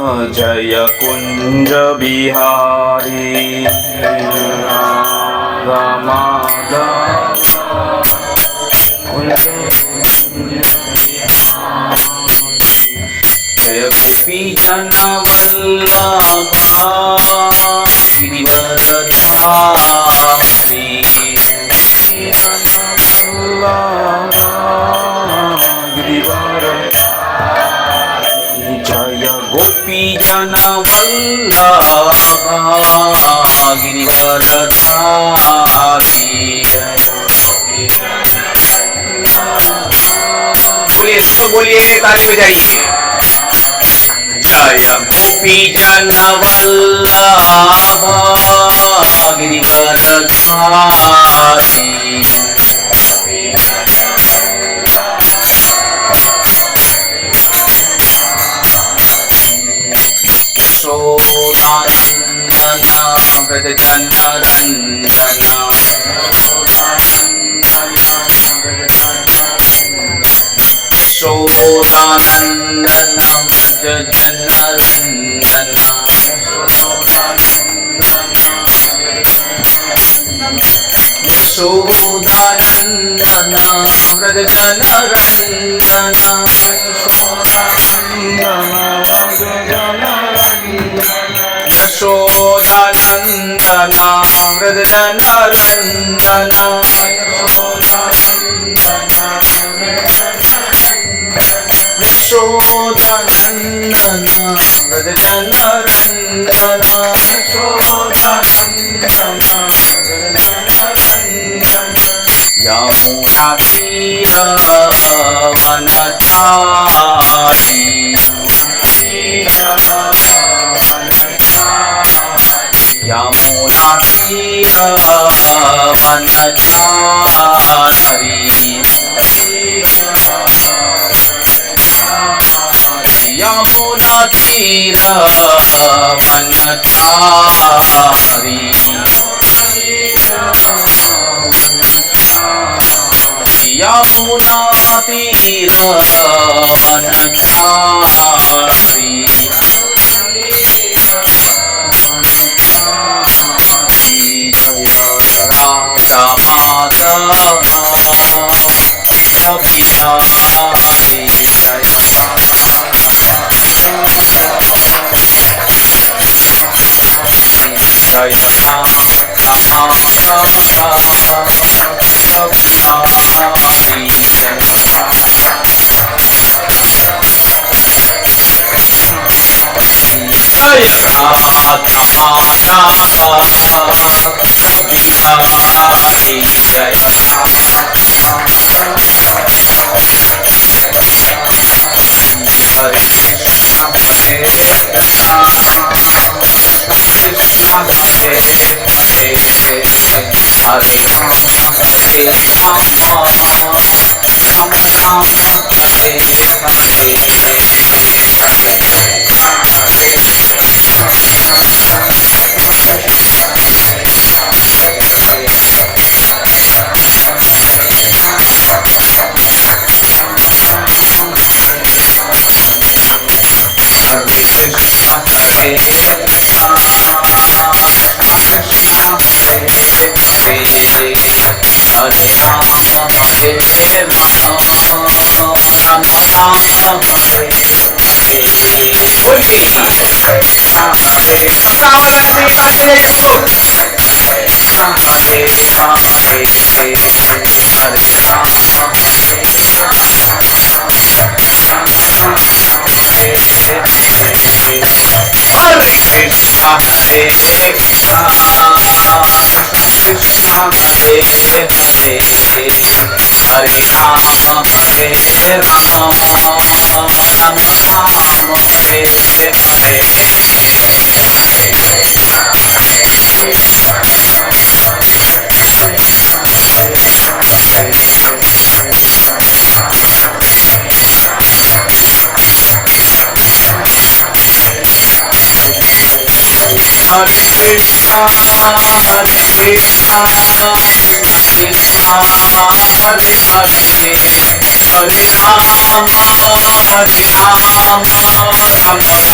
जय कुंज बिहारी राधा माधव जय गोपी जन वल्लभा गिरिवरधारी जय गोपी जन वल्लभा गिरिवरधारी बोलिए सब बोलिए ताली बजाइए। जय गोपी जन वल्लभा गिरिवरधारी यशोदानंदन व्रजजनरंजन यशोदानंदन व्रजजनरंजन यशोदानंदन व्रजजनरंजन यशोदानंदन व्रजजनरंजन यशोदानंदन व्रजजनरंजन यमुना तीर वनचारी यमुना तीर वनचारी यमुना तीर वनचारी यमुना तीर वनचारी राधा माधव बिहारी जय राधा माधव बिहारी जय हरे कृष्ण हरे कृष्ण हरे हरे हरे राम राम राम हरे हरे हरे कृष्ण हरे कृष्ण कृष्ण हरे हरे हरे राम हरे राम राम राम हरे हरे बोलिए हरे वृंदावन सीता के लोग हरे हरे हरे राम हरे कृष्ण हरे कृष्ण कृष्ण हरे हरे हरे राम हरे Ram Ram Ram Hare Hare Hare Krishna Krishna Krishna Hare Hare Hare Rama, Hare Rama, Rama Rama, Hare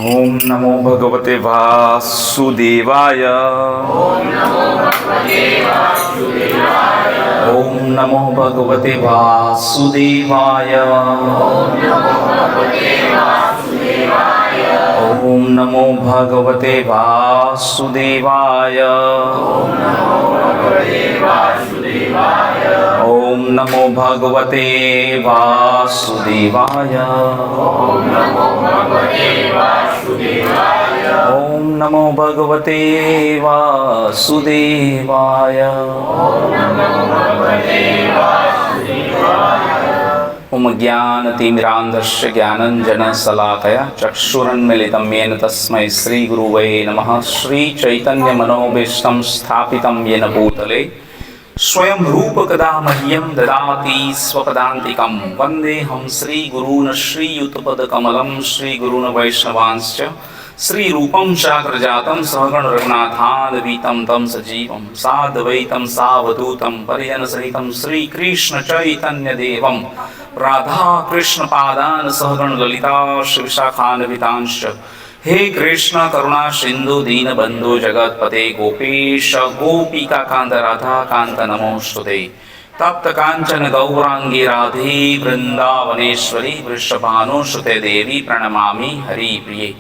ओम नमो भगवते वासुदेवाय। ओम नमो भगवते वासुदेवाय। ओम नमो भगवते वासुदेवाय। ओम नमो भगवते वासुदेवाय। ओम नमो भगवते वासुदेवाय। ओम ज्ञानतिमिरान्धस्य ज्ञानञ्जनशलाकया चक्षुरुन्मीलितं येन तस्मै श्रीगुरुवे नमः। श्रीचैतन्यमनोभीष्टं स्थापितं येन भूतले स्वयं रूप कदा मह्यं ददाति स्वपदान्तिकं। वन्देऽहं श्रीगुरून् श्रीयुतपदकमलं श्रीगुरून् वैष्णवांश्च श्रीरूपं चाग्रजातं सहगण रघुनाथान्वितं तं सजीवं साद्वैतं सावधूतं परिजनसहितं श्रीकृष्ण चैतन्यदेवं राधाकृष्णपादान् सहगण ललिता श्रीविशाखान्वितांश्च हे कृष्ण करुणा सिंधु दीन बंधु जगतपते गोपेश गोपिका कांत राधा कांत नमोस्तुते तप्त कांचन गौरांगी राधे वृंदावनेश्वरी वृषभानुसुते देवी प्रणमामि हरिप्रिये।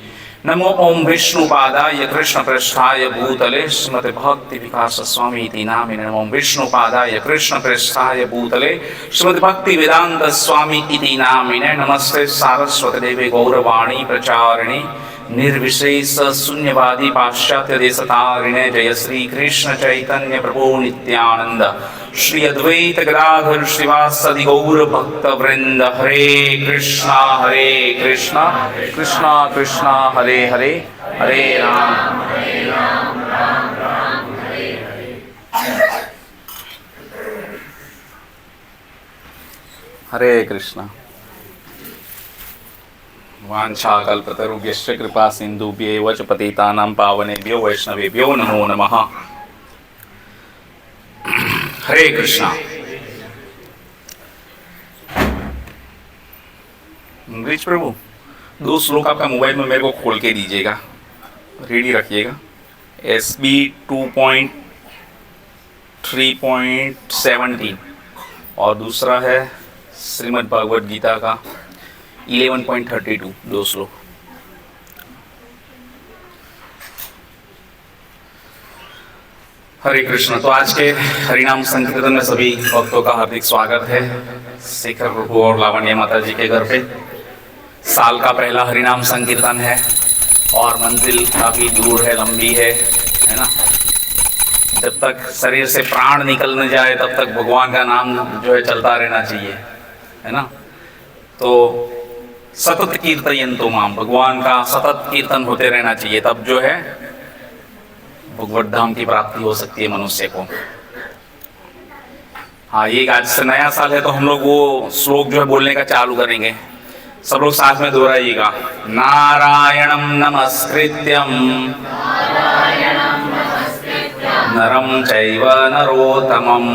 नमो ओम विष्णुपादाय कृष्ण पृष्ठाय भूतले स्मृति भक्ति विकास स्वामी इति नामिने। नमो विष्णुपादाय कृष्ण पृष्ठाय भूतले स्मृति भक्ति वेदांत स्वामी इति नामिने। नमस्ते सारस्वती देवे गौरवाणी प्रचारिणे निर्विशेष शून्यवादी पाश्चात्य देशतारिणे। जय श्री कृष्ण चैतन्य प्रभु नित्यानंद श्री अद्वैत गदाधर श्रीवासदि गौर भक्त वृंद। हरे कृष्णा कृष्णा कृष्णा हरे हरे, हरे राम राम राम हरे हरे। हरे कृष्णा। वाञ्छाकल्पतरुभ्यश्च कृपा सिन्धुभ्येव च पतितानां पावनेभ्यो वैष्णवेभ्यो नमो नमः। हरे कृष्णा। ब्रिज प्रभु, 2 श्लोक आपका मोबाइल में मेरे को खोल के दीजिएगा, रेडी रखिएगा। SB 2.3.17 और दूसरा है श्रीमद् भगवद गीता का 11.32, 2 श्लोक। हरे कृष्ण। तो आज के हरिनाम संकीर्तन में सभी भक्तों का हार्दिक स्वागत है। शेखर प्रभु और लावण्य माता जी के घर पे साल का पहला हरिनाम संकीर्तन है और मंजिल काफी दूर है, लंबी है ना। जब तक शरीर से प्राण निकल न जाए तब तक भगवान का नाम जो है चलता रहना चाहिए, है ना। तो सतत कीर्तयन्तु माम, भगवान का सतत कीर्तन होते रहना चाहिए, तब जो है भगवत धाम की प्राप्ति हो सकती है मनुष्य को। हाँ, ये आज से नया साल है तो हम लोग वो श्लोक जो है बोलने का चालू करेंगे। सब लोग साथ में दोहराइएगा। नारायणं नमस्कृत्यं नरं चैव नरोत्तमं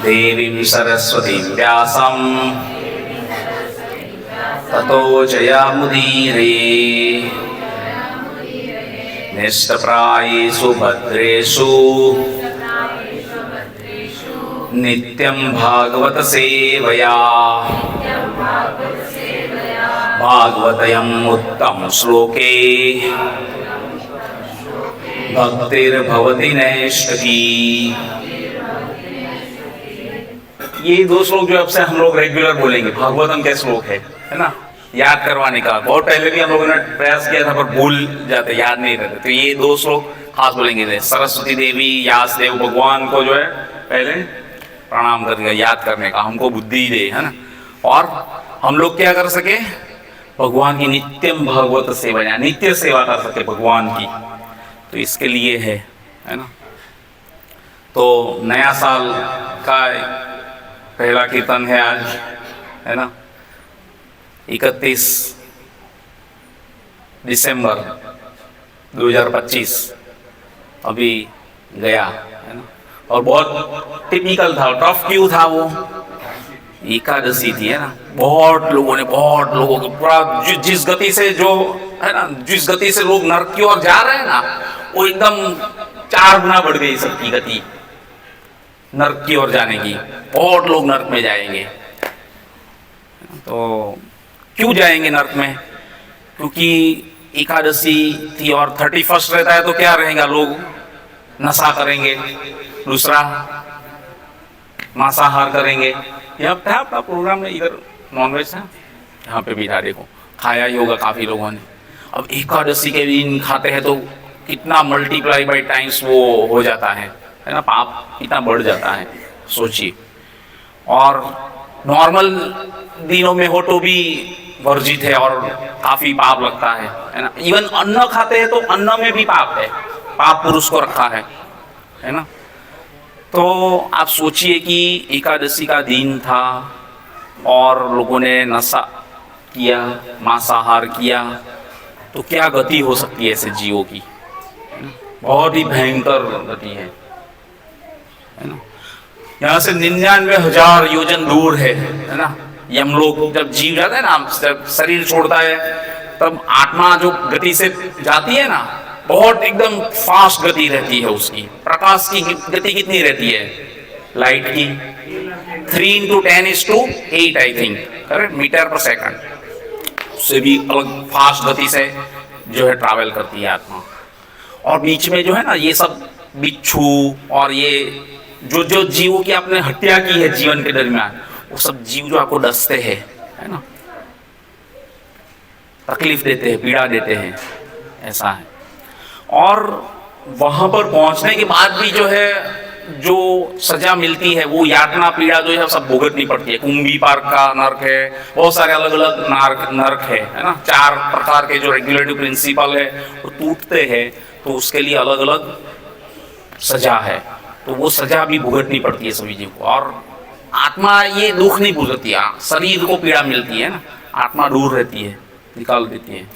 देवीं सरस्वतीं व्यासं ततो जयामुदीरये। निष्ठप्रायेषु भद्रेषु नित्यं भागवत सेवया भागवतयम् उत्तम श्लोके भक्तिर्भवति नैष्ठकी। ये 2 श्लोक जो अब से हम लोग रेगुलर बोलेंगे। भागवतम के श्लोक है ना, याद करवाने का। बहुत पहले भी हम लोगों ने प्रयास किया था पर भूल जाते, याद नहीं रहते। तो ये 2 श्लोक खास बोलेंगे। सरस्वती देवी व्यास देव भगवान को जो है पहले प्रणाम करने, याद करने का, हमको बुद्धि दे, है ना। और हम लोग क्या कर सके, भगवान की नित्यम भागवत सेवा, या नित्य सेवा कर सके भगवान की। तो इसके लिए है ना। तो नया साल का पहला कीर्तन है आज, है ना। 31 दिसंबर 2025 अभी गया, है ना। और बहुत टिपिकल था। टफ क्यों था वो? एकादशी थी, है ना। बहुत लोगों को पूरा जिस गति से जो है ना, जिस गति से लोग नरक की ओर जा रहे हैं ना, वो एकदम 4 गुना बढ़ गई सबकी गति नरक की ओर जाने की। बहुत लोग नरक में जाएंगे। तो क्यों जाएंगे नरक में? क्योंकि एकादशी थी और 31 रहता है तो क्या रहेगा, लोग नशा करेंगे, दूसरा मांसाहार करेंगे। यहाँ था अपना प्रोग्राम में, इधर नॉनवेज था, यहाँ पे भी था, देखो खाया ही होगा काफी लोगों ने। अब एकादशी के दिन खाते हैं तो कितना मल्टीप्लाई बाई टाइम्स वो हो जाता है ना, पाप कितना बढ़ जाता है, सोचिए। और नॉर्मल दिनों में हो तो भी वर्जित है और काफी पाप लगता है ना। इवन अन्न खाते हैं तो अन्न में भी पाप है, पाप पुरुष को रखा है ना। तो आप सोचिए कि एकादशी का दिन था और लोगों ने नशा किया, मांसाहार किया, तो क्या गति हो सकती है ऐसे जीवों की? बहुत ही भयंकर गति है ना। यहाँ से 99,000 योजन दूर है ना। यमलोक जब जीव जाता है ना, जब शरीर छोड़ता है तब आत्मा जो गति से जाती है ना, बहुत एकदम फास्ट गति रहती है उसकी। प्रकाश की गति कितनी रहती है लाइट की? 3 into 10:8 I think, correct, metre per second. उससे भी अलग फास्ट गति से जो है ट्रैवल करती है आत्मा। और बीच में जो है ना ये सब बिच्छू और ये जो जो जीवों की आपने हत्या की है जीवन के दरमियान, वो सब जीव जो आपको डसते हैं, है ना, तकलीफ देते हैं, पीड़ा देते हैं, ऐसा है। और वहां पर पहुंचने के बाद भी जो है जो सजा मिलती है वो यातना पीड़ा जो है सब भुगतनी पड़ती है। कुंभी पार्क का नर्क है, बहुत सारे अलग अलग नर्क है ना, 4 प्रकार के जो रेगुलेटिव प्रिंसिपल है वो टूटते हैं, तो उसके लिए अलग अलग सजा है। तो वो सजा भी भुगतनी पड़ती है सभी जीव को। और आत्मा ये दुख नहीं भुगतती है, शरीर को पीड़ा मिलती है ना, आत्मा दूर रहती है, निकाल देती है,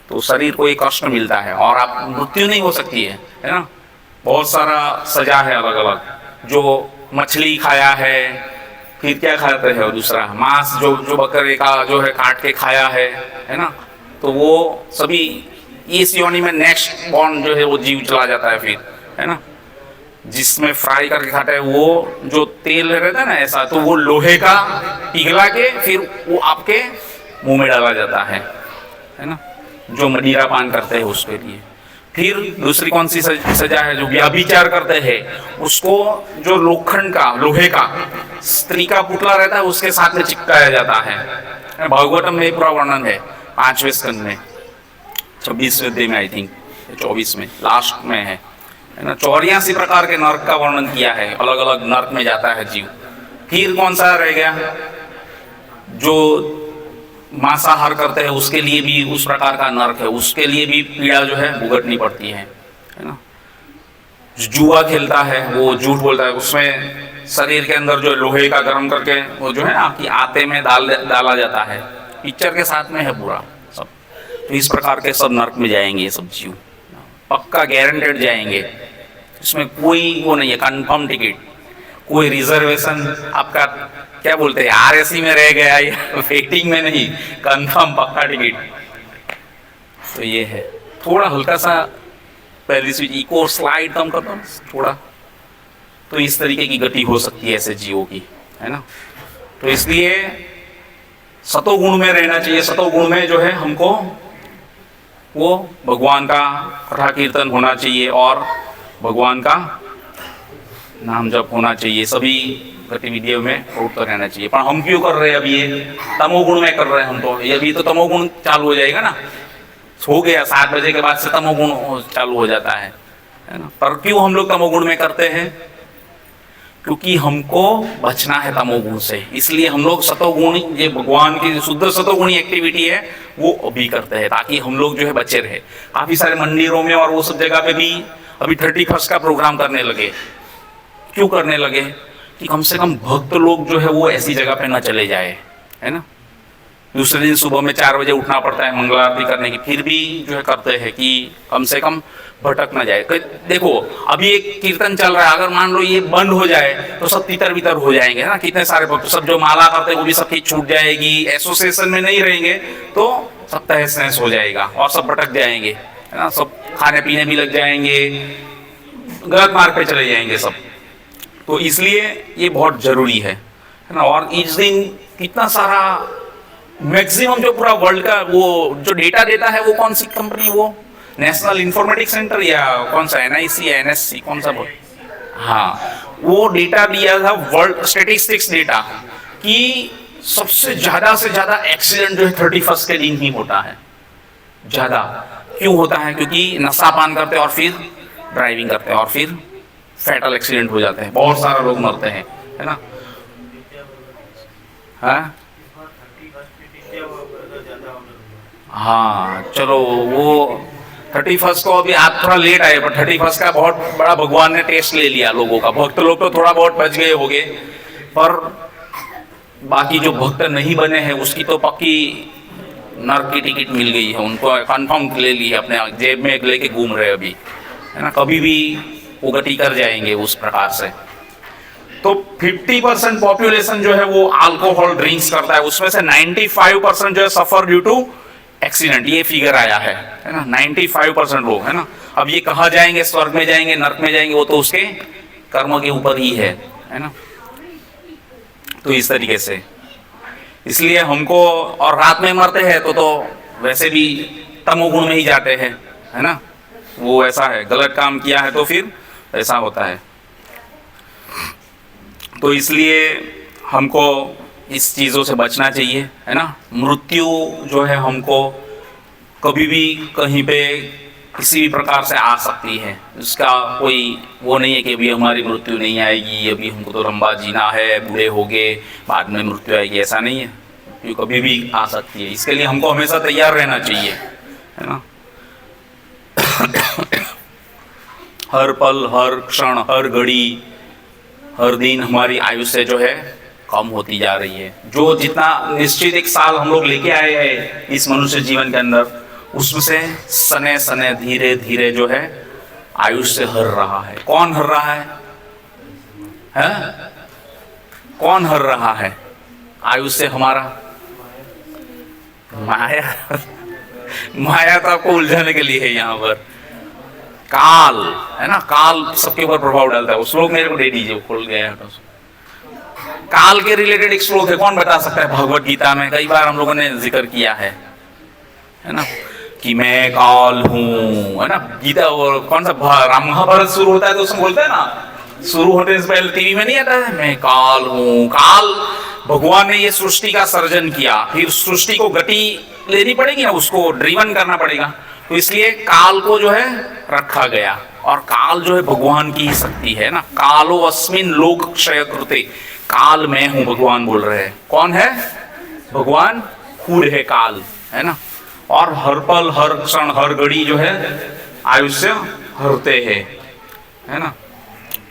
तो शरीर को एक कष्ट मिलता है और आप मृत्यु नहीं हो सकती है ना। बहुत सारा सजा है अलग अलग, जो मछली खाया है, फिर क्या खाते हैं, दूसरा मांस जो बकरे का जो है काट के खाया है ना, तो वो सभी इस योनि में नेक्स्ट बॉर्न जो है वो जीव चला जाता है फिर, है ना। जिसमें फ्राई करके खाते हैं वो जो तेल रहता है ना ऐसा, तो वो लोहे का पिघला के फिर वो आपके मुंह में डाला जाता है ना, जो मदिरा पान करते हैं उसके लिए। फिर दूसरी कौन सी सजा है, जो व्यभिचार करते हैं उसको जो लोखंड का लोहे का स्त्री का पुतला रहता है उसके साथ में चिपकाया जाता है। भागवतम में पूरा वर्णन है 5वें स्कंद में, 26वें अध्याय में आई थिंक, 24 में लास्ट में है ना। 84 प्रकार के नर्क का वर्णन किया है, अलग अलग नर्क में जाता है जीव। फिर कौन सा रह गया, जो मांसाहार करते हैं उसके लिए भी उस प्रकार का नर्क है, उसके लिए भी पीड़ा जो है भुगतनी पड़ती है ना। जुआ खेलता है, वो झूठ बोलता है, उसमें शरीर के अंदर जो लोहे का गर्म करके वो जो है आपकी आते में डाला जाता है, पिक्चर के साथ में है पूरा सब। तो इस प्रकार के सब नर्क में जाएंगे ये सब जीव, पक्का गारंटेड जाएंगे, इसमें कोई वो नहीं है, कंफर्म टिकट, कोई रिजर्वेशन आपका क्या बोलते हैं RSC में रह गया या वेटिंग में नहीं, कंफर्म पक्का टिकट। तो ये है, थोड़ा हल्का सा पहली स्विच इको स्लाइड कम कर दो थोड़ा, तो इस तरीके की गति हो सकती है ऐसे जीवों की, है ना। तो इसलिए सतोगुण में रहना चाहिए। सतोगुण में जो है हमको वो भगवान का कथा कीर्तन होना चाहिए और भगवान का नाम जप होना चाहिए, सभी गतिविधियों में प्रवृत्त रहना चाहिए। पर हम क्यों कर रहे हैं अभी, ये तमोगुण में कर रहे हैं हम, तो ये भी तो तमोगुण चालू हो जाएगा ना, हो गया 7 बजे के बाद से तमोगुण चालू हो जाता है ना। पर क्यों हम लोग तमोगुण में करते हैं, क्योंकि हमको बचना है तमोगुण से, इसलिए हम लोग सतोगुण, ये भगवान की शुद्ध सतोगुणी एक्टिविटी है वो अभी करते हैं, ताकि हम लोग जो है बचे रहे। काफी सारे मंदिरों में और वो सब जगह पे भी अभी 31 का प्रोग्राम करने लगे। क्यों करने लगे, कि कम से कम भक्त लोग जो है वो ऐसी जगह पे ना चले जाए, है ना। दूसरे दिन सुबह में 4 बजे उठना पड़ता है मंगल आरती करने की, फिर भी जो है करते हैं कि कम से कम भटक ना जाए। देखो अभी एक कीर्तन चल रहा है, अगर मान लो ये बंद हो जाए तो सब तितर बितर हो जाएंगे ना, कितने सारे भक्त, सब जो माला करते हैं वो भी सबकी छूट जाएगी, एसोसिएशन में नहीं रहेंगे तो सब तहस नहस हो जाएगा और सब भटक जाएंगे, है ना। सब खाने पीने भी लग जाएंगे, गलत मार्ग पे चले जाएंगे सब। तो इसलिए ये बहुत जरूरी है ना। और इस दिन कितना सारा मैक्सिमम जो पूरा वर्ल्ड का वो जो डेटा देता है वो कौन सी कंपनी, वो नेशनल इंफॉर्मेटिक्स सेंटर या कौन सा NIC या NSC कौन सा बोल, हाँ, वो डेटा दिया था वर्ल्ड स्टेटिस्टिक्स डेटा कि सबसे ज्यादा से ज्यादा एक्सीडेंट जो है 31 के दिन ही होता है। ज्यादा क्यों होता है, क्योंकि नशा पान करते हैं और फिर ड्राइविंग करते हैं और फिर फैटल एक्सीडेंट हो जाते हैं, बहुत सारे लोग मरते हैं, है ना। हाँ चलो वो 31 को अभी आप थोड़ा लेट आए, पर 31 का बहुत बड़ा भगवान ने टेस्ट ले लिया लोगों का। भक्त लोग तो थोड़ा बहुत बच गए होंगे, पर बाकी जो भक्त नहीं बने हैं उसकी तो पक्की नर्क की टिकट मिल गई है, उनको कंफर्म ले ली है, अपने जेब में लेके घूम रहे अभी, है ना। कभी भी वो गति कर जाएंगे उस प्रकार से। तो 50% पॉपुलेशन जो है वो अल्कोहल ड्रिंक्स करता है, उसमें से 95% जो है सफर ड्यू टू एक्सीडेंट, ये फिगर आया है ना, 95% लोग, है ना। अब ये कहाँ जाएंगे, स्वर्ग में जाएंगे, नरक में जाएंगे, वो तो उसके कर्म के ऊपर ही है ना। तो इस तरीके से इसलिए हमको, और रात में मरते हैं तो वैसे भी तमोगुण में ही जाते हैं, है ना। वो ऐसा है, गलत काम किया है तो फिर ऐसा होता है। तो इसलिए हमको इस चीज़ों से बचना चाहिए, है ना। मृत्यु जो है हमको कभी भी कहीं पे किसी भी प्रकार से आ सकती है, उसका कोई वो नहीं है कि अभी हमारी मृत्यु नहीं आएगी, अभी हमको तो लंबा जीना है, बूढ़े हो गए बाद में मृत्यु आएगी, ऐसा नहीं है। ये कभी भी आ सकती है, इसके लिए हमको हमेशा तैयार रहना चाहिए, है ना। हर पल, हर क्षण, हर घड़ी, हर दिन हमारी आयुष्य जो है कम होती जा रही है। जो जितना निश्चित एक साल हम लोग लेके आए हैं इस मनुष्य जीवन के अंदर, उसमें से सने सने धीरे धीरे जो है आयुष्य हर रहा है। कौन हर रहा है? कौन हर रहा है आयुष्य हमारा? माया। माया तो आपको उलझाने के लिए है यहाँ पर। काल, है ना, काल सबके ऊपर प्रभाव डालता है। वो श्लोक मेरे को दे दीजिए, खुल गया है तो। काल के रिलेटेड एक श्लोक है, कौन बता सकता है? भगवत गीता में कई बार हम लोगों ने जिक्र किया है ना, कि मैं काल हूं, है ना। गीता और कौन सा राम महाभारत शुरू होता है तो उसमें बोलते हैं ना, शुरू होने से पहले टीवी में नहीं आता है, मैं काल हूं। काल, भगवान ने ये सृष्टि का सर्जन किया, फिर सृष्टि को गति लेनी पड़ेगी ना, उसको ड्रिवन करना पड़ेगा, तो इसलिए काल को जो है रखा गया। और काल जो है भगवान की ही शक्ति है ना। कालो अस्मिन लोक क्षय कृते, काल मैं हूं, भगवान बोल रहे हैं। कौन है? भगवान खुद है काल, है ना। और हर पल, हर क्षण, हर घड़ी जो है आयुष्य हरते हैं, है ना।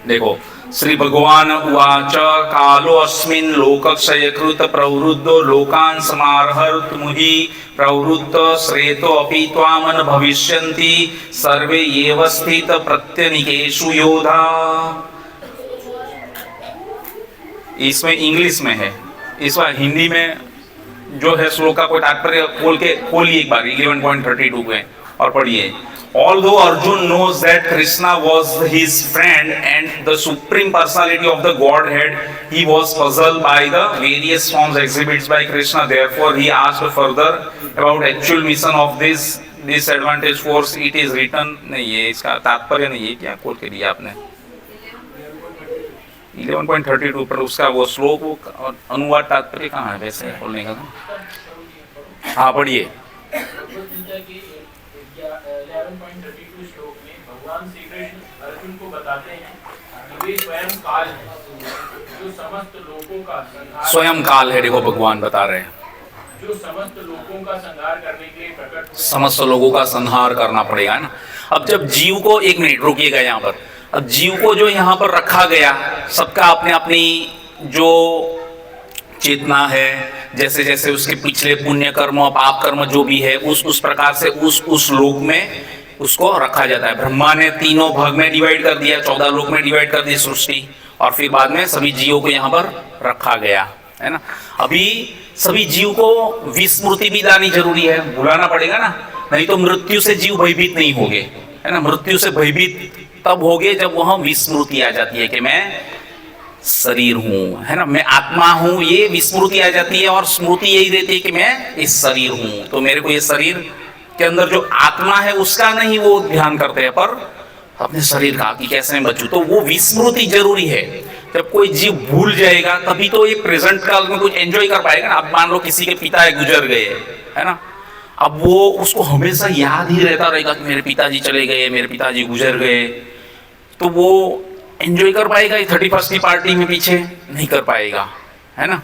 देखो, श्री भगवान उवाच कालो अस्मिन् लोकक्षयकृत प्रवृद्धो लोकान् समाहर्त मुहि प्रवृत्त श्रेतो अपि त्वामन भविष्यन्ति सर्वे एव स्थित प्रत्यनिकेषु योधा। इसमें इंग्लिश में है, इस बार हिंदी में जो है श्लोक का कोई तात्पर्य खोलिए एक बार 11.32 में और पढ़िए। Although Arjun knows that Krishna was his friend and the supreme personality of the Godhead, he was puzzled by the various forms exhibited by Krishna. Therefore, he asked further about actual mission of this disadvantaged force. It is written, नहीं ये इसका तात्पर्य नहीं है, क्या खोल के दिया आपने 11.32 पर उसका वो श्लोक अनुवाद तात्पर्य कहाँ है वैसे खोलने का? हाँ पढ़िए। 11.32 श्लोक में भगवान श्री कृष्ण अर्जुन को बताते हैं कि वे स्वयं काल है, जो समस्त लोगों का संहार, स्वयं काल है। देखो भगवान बता रहे हैं, जो समस्त लोगों का संहार करने के लिए प्रकट, समस्त लोगों का संहार करना पड़ेगा ना। अब जब जीव को, एक मिनट रुकिएगा यहाँ पर, अब जीव को जो यहाँ पर रखा गया, सबका अपने अपनी जो चेतना है, जैसे जैसे उसके पिछले पुण्य कर्म पाप कर्म जो भी है उस प्रकार से उस लोक में उसको रखा जाता है। ब्रह्मा ने तीनों भाग में डिवाइड कर दिया, 14 लोक में डिवाइड कर दी सृष्टि, और फिर बाद में सभी जीवों को यहाँ पर रखा गया, है ना। अभी सभी जीव को विस्मृति भी लानी जरूरी है, भुलाना पड़ेगा ना, नहीं तो मृत्यु से जीव भयभीत नहीं होंगे, है ना। मृत्यु से भयभीत तब होगे जब वहां विस्मृति आ जाती है कि मैं शरीर हूं, है ना, मैं आत्मा हूं, ये विस्मृति आ जाती है। और स्मृति यही रहती है कि मैं इस शरीर हूं, तो मेरे को ये शरीर के अंदर जो आत्मा है उसका नहीं वो ध्यान करते हैं, पर अपने शरीर का कि कैसे मैं बचूं। तो वो विस्मृति जरूरी है। जब कोई जीव भूल जाएगा तभी तो ये प्रेजेंट काल में कुछ एंजॉय कर पाएगा ना। अब मान लो किसी के पिता गुजर गए, है ना, अब वो उसको हमेशा याद ही रहता रहेगा कि मेरे पिताजी चले गए, मेरे पिताजी गुजर गए, तो वो एंजॉय कर पाएगा 31st की पार्टी में? पीछे नहीं कर पाएगा, है ना।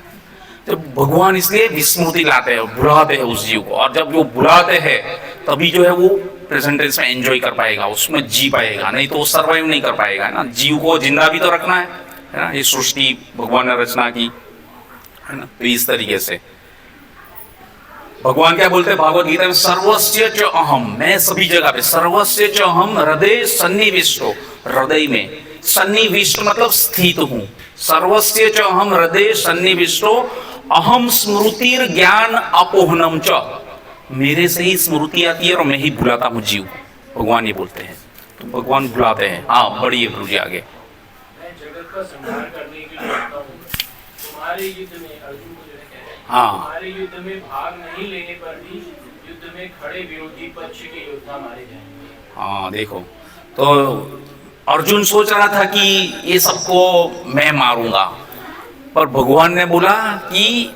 तो भगवान इसलिए विस्मृति लाते हैं, भुलाते हैं उस जीव को, और जब वो भुलाते हैं तभी जो है वो प्रेजेंट टेंस में एंजॉय कर पाएगा, उसमें जी पाएगा, नहीं तो वो सर्वाइव नहीं कर पाएगा, है ना। जीव को जिंदा भी तो रखना है ना, ये सृष्टि भगवान ने रचना की, है ना। तो इस तरीके से भगवान क्या बोलते हैं भागवत गीता में? सर्वस्य च अहम, मैं सभी जगह पे, सर्वस्य च अहम हृदय सन्निविष्टो, हृदय में सन्निविष्ट मतलब स्थित हूं। सर्वस्य च अहम हृदय सन्निविष्टो अहम स्मृतिर ज्ञान अपोहनम च, मेरे से ही स्मृति आती है और मैं ही भुलाता हूँ जीव को, भगवान ये बोलते हैं। तो भगवान भुलाते हैं। हाँ बढ़िए गुरु जी आगे। मैं जगत का संहार करने के लिए आता हूँ। तुम्हारे युद्ध में, अर्जुन को जो है कह रहे हैं, हाँ तुम्हारे युद्ध में भाग नहीं लेने पर भी युद्ध में खड़े विरोधी पक्ष के योद्धा मारे जाएंगे। हाँ देखो, तो अर्जुन सोच रहा था कि ये सबको मैं मारूंगा, पर भगवान ने बोला कि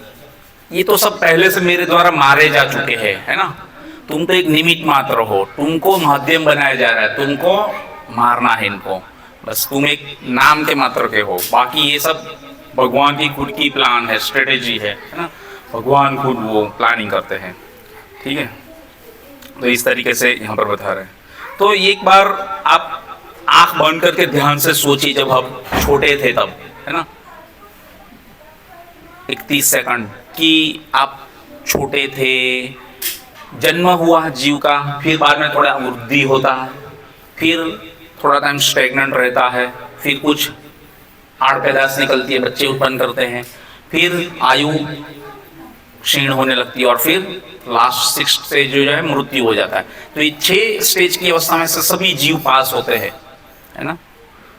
ये तो सब पहले से मेरे द्वारा मारे जा चुके हैं, है ना। तुम तो एक निमित्त मात्र हो, तुमको माध्यम बनाया जा रहा है, तुमको मारना है इनको, बस तुम एक नाम के मात्र के हो। बाकी ये सब भगवान की खुद की प्लान है, स्ट्रेटेजी है ना। भगवान खुद वो प्लानिंग करते हैं, ठीक है। तो इस तरीके से यहाँ पर बता रहे हैं। तो एक बार आप आंख बंद करके ध्यान से सोचिए, जब हम छोटे थे तब, है ना, 31 सेकंड कि आप छोटे थे, जन्म हुआ जीव का, फिर बाद में थोड़ा वृद्धि होता है, फिर थोड़ा टाइम स्टेगनेंट रहता है, फिर कुछ आड़ पैदाश निकलती है, बच्चे उत्पन्न करते हैं, फिर आयु क्षीण होने लगती है, और फिर लास्ट 6 स्टेज जो है मृत्यु हो जाता है। तो ये 6 स्टेज की अवस्था में से सभी जीव पास होते हैं, है ना।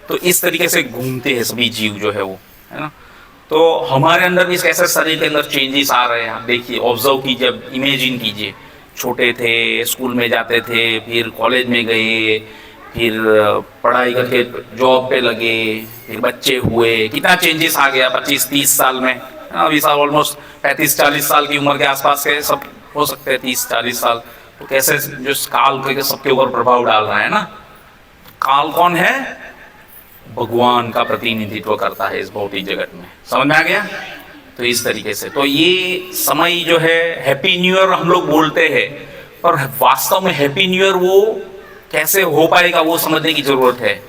तो इस तरीके से घूमते हैं सभी जीव जो है वो, है ना। तो हमारे अंदर भी कैसे शरीर के अंदर चेंजेस आ रहे हैं, आप देखिए, ऑब्जर्व कीजिए, इमेजिन कीजिए। छोटे थे, स्कूल में जाते थे, फिर कॉलेज में गए, फिर पढ़ाई करके जॉब पे लगे, फिर बच्चे हुए, कितना चेंजेस आ गया 25-30 साल में। अभी साल ऑलमोस्ट 35-40 साल की उम्र के आसपास के सब हो सकते हैं, 30-40 साल। तो कैसे जो काल के सबके ऊपर प्रभाव डाल रहा है ना। काल कौन है? भगवान का प्रतिनिधित्व करता है इस भौतिक जगत में। समझ में आ गया? तो इस तरीके से तो ये समय जो है, हैप्पी न्यू ईयर हम लोग बोलते हैं, पर वास्तव में हैप्पी न्यू ईयर वो कैसे हो पाएगा वो समझने की जरूरत है।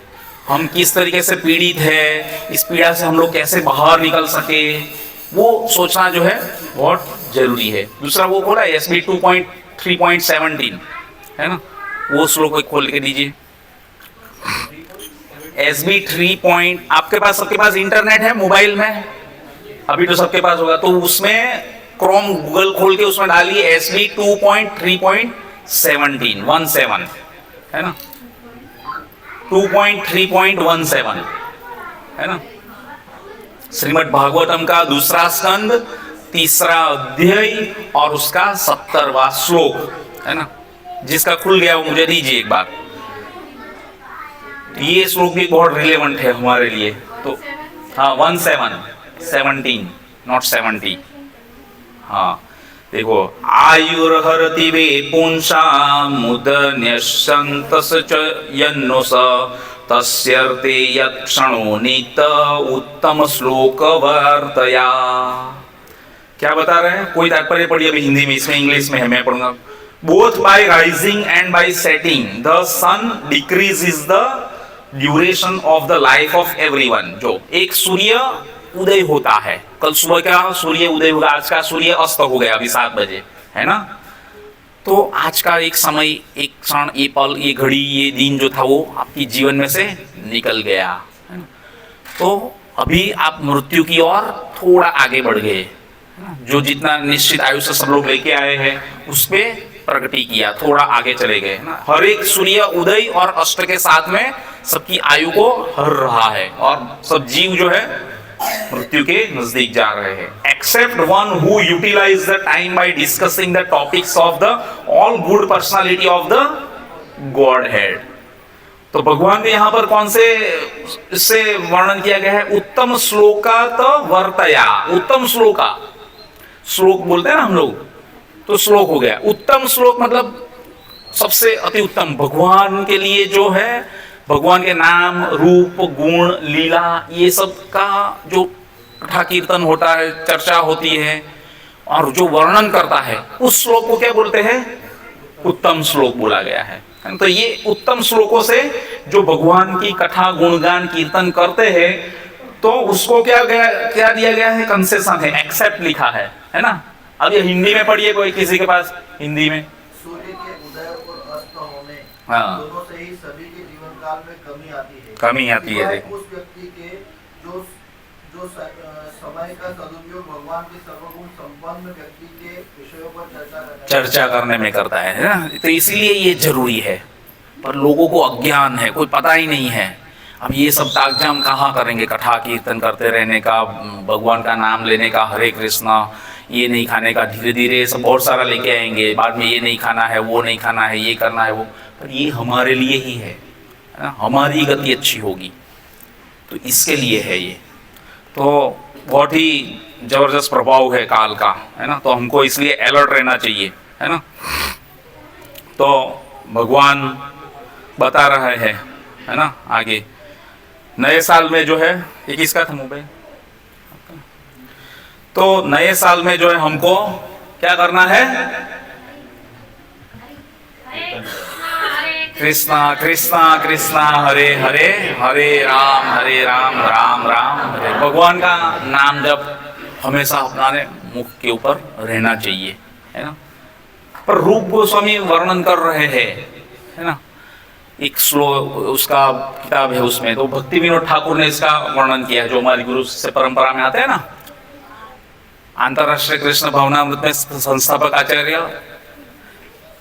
हम किस तरीके से पीड़ित है, इस पीड़ा से हम लोग कैसे बाहर निकल सके, वो सोचना जो है बहुत जरूरी है। दूसरा वो बोला SB 2.3.17 है ना, वो श्लोक को खोल के दीजिए। SB 3. आपके पास, सबके पास इंटरनेट है मोबाइल में, अभी तो सबके पास होगा, तो उसमें क्रोम गूगल खोल के उसमें डालिए SB 2.3.17 है ना, 2.3.17 है ना। श्रीमद् भागवतम का 2रा स्कंद 3रा अध्याय और उसका 70वां श्लोक है ना। जिसका खुल गया वो मुझे दीजिए एक बार। ये श्लोक भी बहुत रिलेवेंट है हमारे लिए। तो हाँ 17 नॉट 70। हाँ देखो, आयुर्हरति वे पुंसा मुदन्यसंतस च यन्नुस तस्यर्थे यत्क्षणो नित उत्तम श्लोक वर्तया। क्या बता रहे हैं? कोई तात्पर्य पढ़िए अभी हिंदी में, इसमें इंग्लिश में है, मैं पढ़ूंगा। Both by rising and by setting the sun decreases the duration of the life of everyone. जो एक सूर्य उदय होता है, कल सुबह का सूर्य उदय होगा, आज का सूर्य अस्त हो गया अभी 7 बजे, है ना। तो आज का एक समय, एक क्षण, ये पल, ये घड़ी, ये दिन जो था वो आपकी जीवन में से निकल गया, है ना। तो अभी आप मृत्यु की ओर थोड़ा आगे बढ़ गए, जो जितना निश्चित आयु से सब लोग लेके आए हैं उस पे प्रगति किया, थोड़ा आगे चले गए ना। हर एक सूर्य उदय और अस्त के साथ में सबकी आयु को हर रहा है, और सब जीव जो है मृत्यु के नजदीक जा रहे हैं। Except one who utilize the time by discussing the topics of the all good personality of the godhead. तो भगवान के यहाँ पर कौन से इससे वर्णन किया गया है? उत्तम श्लोका तो वर्तया। उत्तम श्लोका, श्लोक बोलते हैं ना हम लोग, तो श्लोक हो गया। उत्तम श्लोक मतलब सबसे अति उत्तम, भगवान के लिए जो है, भगवान के नाम, रूप, गुण, लीला, ये सब का जो कथा कीर्तन होता है, चर्चा होती है और जो वर्णन करता है, उस श्लोक को क्या बोलते हैं? उत्तम श्लोक बोला गया है। तो ये उत्तम श्लोकों से जो भगवान की कथा, गुणगान, कीर्तन करते हैं, तो उसको क्या दिया गया है? कंसेशन है, एक्सेप्ट लिखा है ना। अब ये हिंदी में पढ़िए, कोई किसी के पास हिंदी में। सूर्य के उदय और अस्त होने, हाँ, दोनों से ही सभी के जीवन काल में कमी आती है। कमी आती है। उस व्यक्ति के जो समय का सदुपयोग भगवान के सर्वगुण संपन्न व्यक्ति के विषयों पर चर्चा करने में करता है ना। तो इसीलिए ये जरूरी है, पर लोगों को अज्ञान है, कोई पता ही नहीं है। अब ये सब ताकजाम कहाँ करेंगे, कथा कीर्तन करते रहने का, भगवान का नाम लेने का, हरे कृष्णा, ये नहीं खाने का, धीरे धीरे सब बहुत सारा लेके आएंगे, बाद में ये नहीं खाना है, वो नहीं खाना है, ये करना है वो, पर ये हमारे लिए ही है ना, हमारी गति अच्छी होगी, तो इसके लिए है ये। तो बहुत ही जबरदस्त प्रभाव है काल का, है ना, तो हमको इसलिए अलर्ट रहना चाहिए, है ना। तो भगवान बता रहे हैं, है ना, आगे नए साल में जो है, ये किसका था मोबाइल, तो नए साल में जो है हमको क्या करना है, कृष्णा कृष्णा कृष्णा हरे हरे, हरे राम राम राम हरे। भगवान का नाम जब हमेशा अपने मुख के ऊपर रहना चाहिए, है ना। पर रूप गोस्वामी वर्णन कर रहे हैं, है ना, एक श्लोक उसका किताब है, उसमें तो भक्ति विनोद ठाकुर ने इसका वर्णन किया है, जो हमारी गुरु से परंपरा में आते हैं ना। अंतरराष्ट्रीय कृष्ण भावनामृत में संस्थापक आचार्य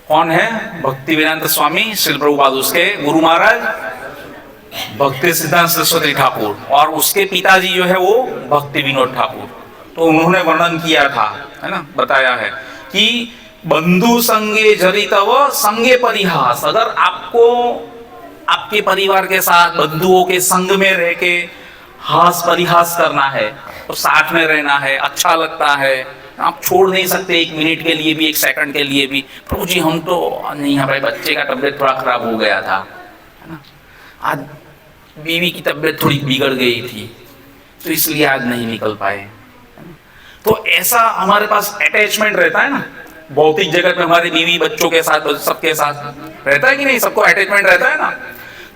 कौन है, भक्ति वेदांत स्वामी श्री प्रभुपाद, उसके गुरु महाराज भक्ति सिद्धांत सरस्वती ठाकुर, और उसके पिताजी जो है वो भक्ति विनोद ठाकुर। तो उन्होंने वर्णन किया था, है ना, बताया है कि बंधु संगे जरितव संगे परिहास, अगर आपको आपके परिवार के साथ बंधुओं के संग में रह के हास परिहास करना है, तो साथ में रहना है, अच्छा लगता है, आप छोड़ नहीं सकते एक मिनट के लिए भी, एक सेकंड के लिए भी, प्रभु जी हम तो नहीं, हमारे बच्चे का तबीयत थोड़ा खराब हो गया था, है ना, आज बीवी की तबीयत थोड़ी बिगड़ गई थी, तो इसलिए आज नहीं निकल पाए। तो ऐसा हमारे पास अटैचमेंट रहता है ना, भौतिक जगत में हमारे बीवी बच्चों के साथ सबके साथ रहता है कि नहीं, सबको अटैचमेंट रहता है ना।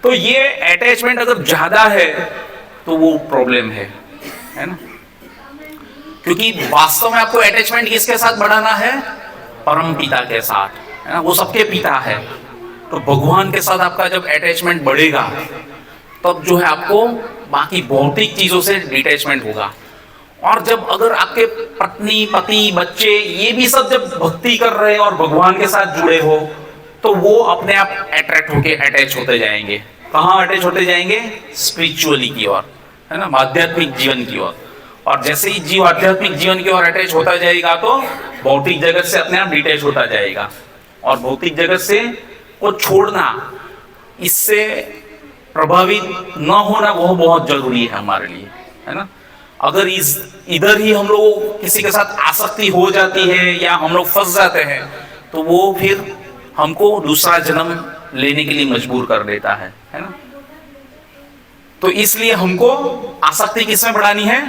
तो ये अटैचमेंट अगर ज्यादा है तो वो प्रॉब्लम है ना, क्योंकि वास्तव में आपको अटैचमेंट किसके साथ बढ़ाना है, परम पिता के साथ, है ना, वो सबके पिता है। तो भगवान के साथ आपका जब अटैचमेंट बढ़ेगा तब जो है आपको बाकी भौतिक चीजों से डिटैचमेंट होगा। और जब अगर आपके पत्नी पति बच्चे ये भी सब जब भक्ति कर रहे हैं और भगवान के साथ जुड़े हो, तो वो अपने आप अट्रैक्ट होके अटैच होते जाएंगे। कहाँ अटैच होते जाएंगे, स्पिरिचुअली की ओर, है ना, आध्यात्मिक जीवन की ओर। और जैसे ही जीव आध्यात्मिक जीवन की ओर अटैच होता जाएगा तो भौतिक जगत से अपने आप डिटैच होता जाएगा। और भौतिक जगत से को छोड़ना, इससे प्रभावित न होना वो बहुत जरूरी है हमारे लिए, है ना। अगर इधर ही हम लोग किसी के साथ आसक्ति हो जाती है या हम लोग फंस जाते हैं, तो वो फिर हमको दूसरा जन्म लेने के लिए मजबूर कर देता है ना। तो इसलिए हमको आसक्ति किसमें बढ़ानी है,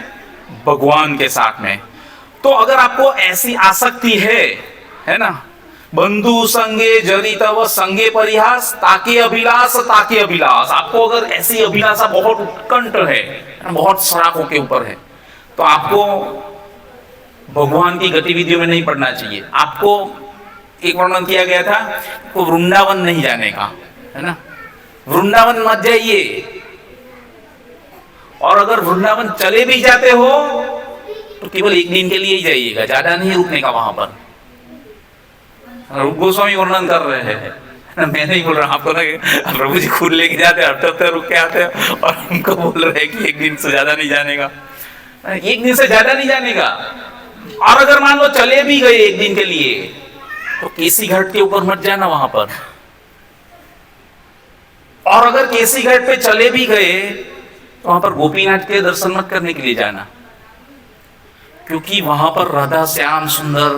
भगवान के साथ में। तो अगर आपको ऐसी आसक्ति है ना, बंधु संगे जरितव संगे परिहास ताके अभिलाष ताके अभिलाष, आपको अगर ऐसी अभिलाषा बहुत उत्कंठ है, बहुत सराखों के ऊपर है, तो आपको भगवान की गतिविधियों में नहीं पड़ना चाहिए। आपको एक वर्णन किया गया था तो वृंदावन नहीं जाने का, है ना, वृंदावन मत जाइए। और अगर वृंदावन चले भी जाते हो तो केवल एक दिन के लिए ही जाइएगा, ज्यादा नहीं रुकने का वहां पर। रूप गोस्वामी वर्णन कर रहे हैं, मैं नहीं बोल रहा आपको ना, प्रभु जी खुद लेके जाते हैं, हफ्ते हफ्ते रुक के आते हैं और हमको बोल रहे हैं कि एक दिन से ज्यादा नहीं जाने का, एक दिन से ज्यादा नहीं जाने का। और अगर मान लो चले भी गए एक दिन के लिए, तो केसी घाट के ऊपर मत जाना वहां पर। और अगर केसी घाट पे चले भी गए तो वहां पर गोपीनाथ के दर्शन मत करने के लिए जाना, क्योंकि वहां पर राधा श्याम सुंदर,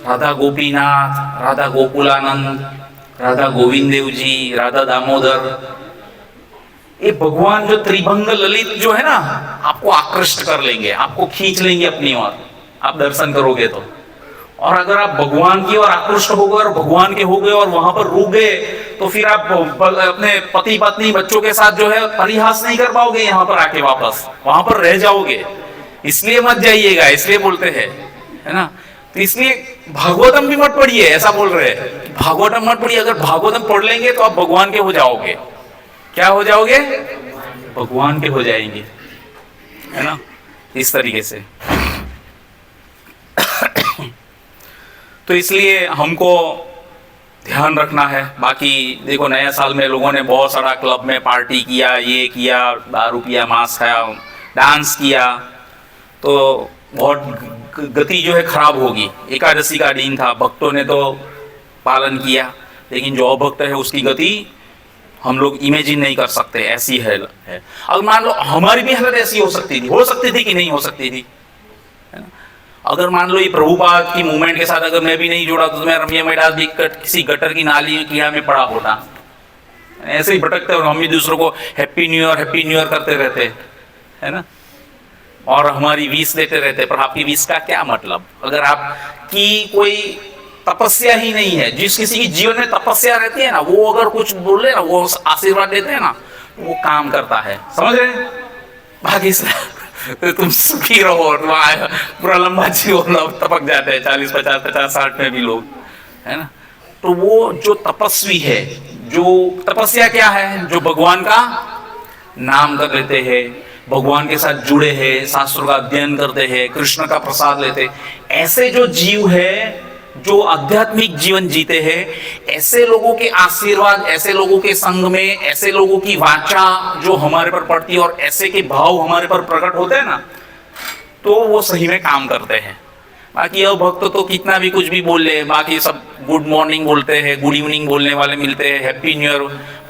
राधा गोपीनाथ, राधा गोकुलानंद, राधा गोविंद देव जी, राधा दामोदर, ये भगवान जो त्रिभंग ललित जो है ना, आपको आकृष्ट कर लेंगे, आपको खींच लेंगे अपनी ओर, आप दर्शन करोगे तो। और अगर आप भगवान की ओर आकृष्ट हो गए और भगवान के हो गए और वहां पर रुक गए, तो फिर आप अपने पति पत्नी बच्चों के साथ जो है परिहास नहीं कर पाओगे, यहाँ पर आके वापस वहां पर रह जाओगे। इसलिए मत जाइएगा, इसलिए बोलते हैं, है ना। तो इसलिए भागवतम भी मत पढ़िए, ऐसा बोल रहे हैं, भागवतम मत पढ़िए। अगर भागवतम पढ़ लेंगे तो आप भगवान के हो जाओगे। क्या हो जाओगे, भगवान के हो जाएंगे, है ना। इस तरीके से। तो इसलिए हमको ध्यान रखना है। बाकी देखो नया साल में लोगों ने बहुत सारा क्लब में पार्टी किया, ये किया, दारू पिया, मांस खाया, डांस किया, तो बहुत गति जो है खराब होगी। एकादशी का दिन था, भक्तों ने तो पालन किया, लेकिन जो अभक्त है उसकी गति हम लोग इमेजिन नहीं कर सकते, ऐसी है। अब मान लो हमारी भी हालत ऐसी हो सकती थी कि नहीं हो सकती थी, है ना? अगर मान लो ये प्रभुपाद की मूवमेंट के साथ अगर मैं भी नहीं जुड़ा तो मैं रमिया मैदास भी किसी गटर की नाली कीड़ा में पड़ा होता, ऐसे ही भटकते और हम भी दूसरों को हैप्पी न्यू ईयर करते रहते, है ना, और हमारी विश देते रहते। पर आपकी विश का क्या मतलब, अगर आपकी कोई तपस्या ही नहीं है। जिस किसी की जीवन में तपस्या रहती है ना, वो अगर कुछ बोले ना, वो आशीर्वाद देते हैं ना, वो काम करता है, समझ रहे हैं? बाकी तो तुम सुखी रहो और पूरा लंबा जीवन टपक जाते हैं 40, 50, 50, 60 में भी लोग, है ना। तो वो जो तपस्वी है, जो तपस्या क्या है, जो भगवान का नाम कर लेते हैं, भगवान के साथ जुड़े हैं, शास्त्रों का अध्ययन करते हैं, कृष्ण का प्रसाद लेते, ऐसे जो जीव है, जो आध्यात्मिक जीवन जीते हैं, ऐसे लोगों के आशीर्वाद, ऐसे लोगों के संग में, ऐसे लोगों की वाचा जो हमारे पर पड़ती है और ऐसे के भाव हमारे पर प्रकट होते हैं ना, तो वो सही में काम करते हैं। बाकी यह भक्त तो कितना भी कुछ भी बोल ले, बाकी सब गुड मॉर्निंग बोलते हैं, गुड इवनिंग बोलने वाले मिलते हैं, हैप्पी न्यू ईयर,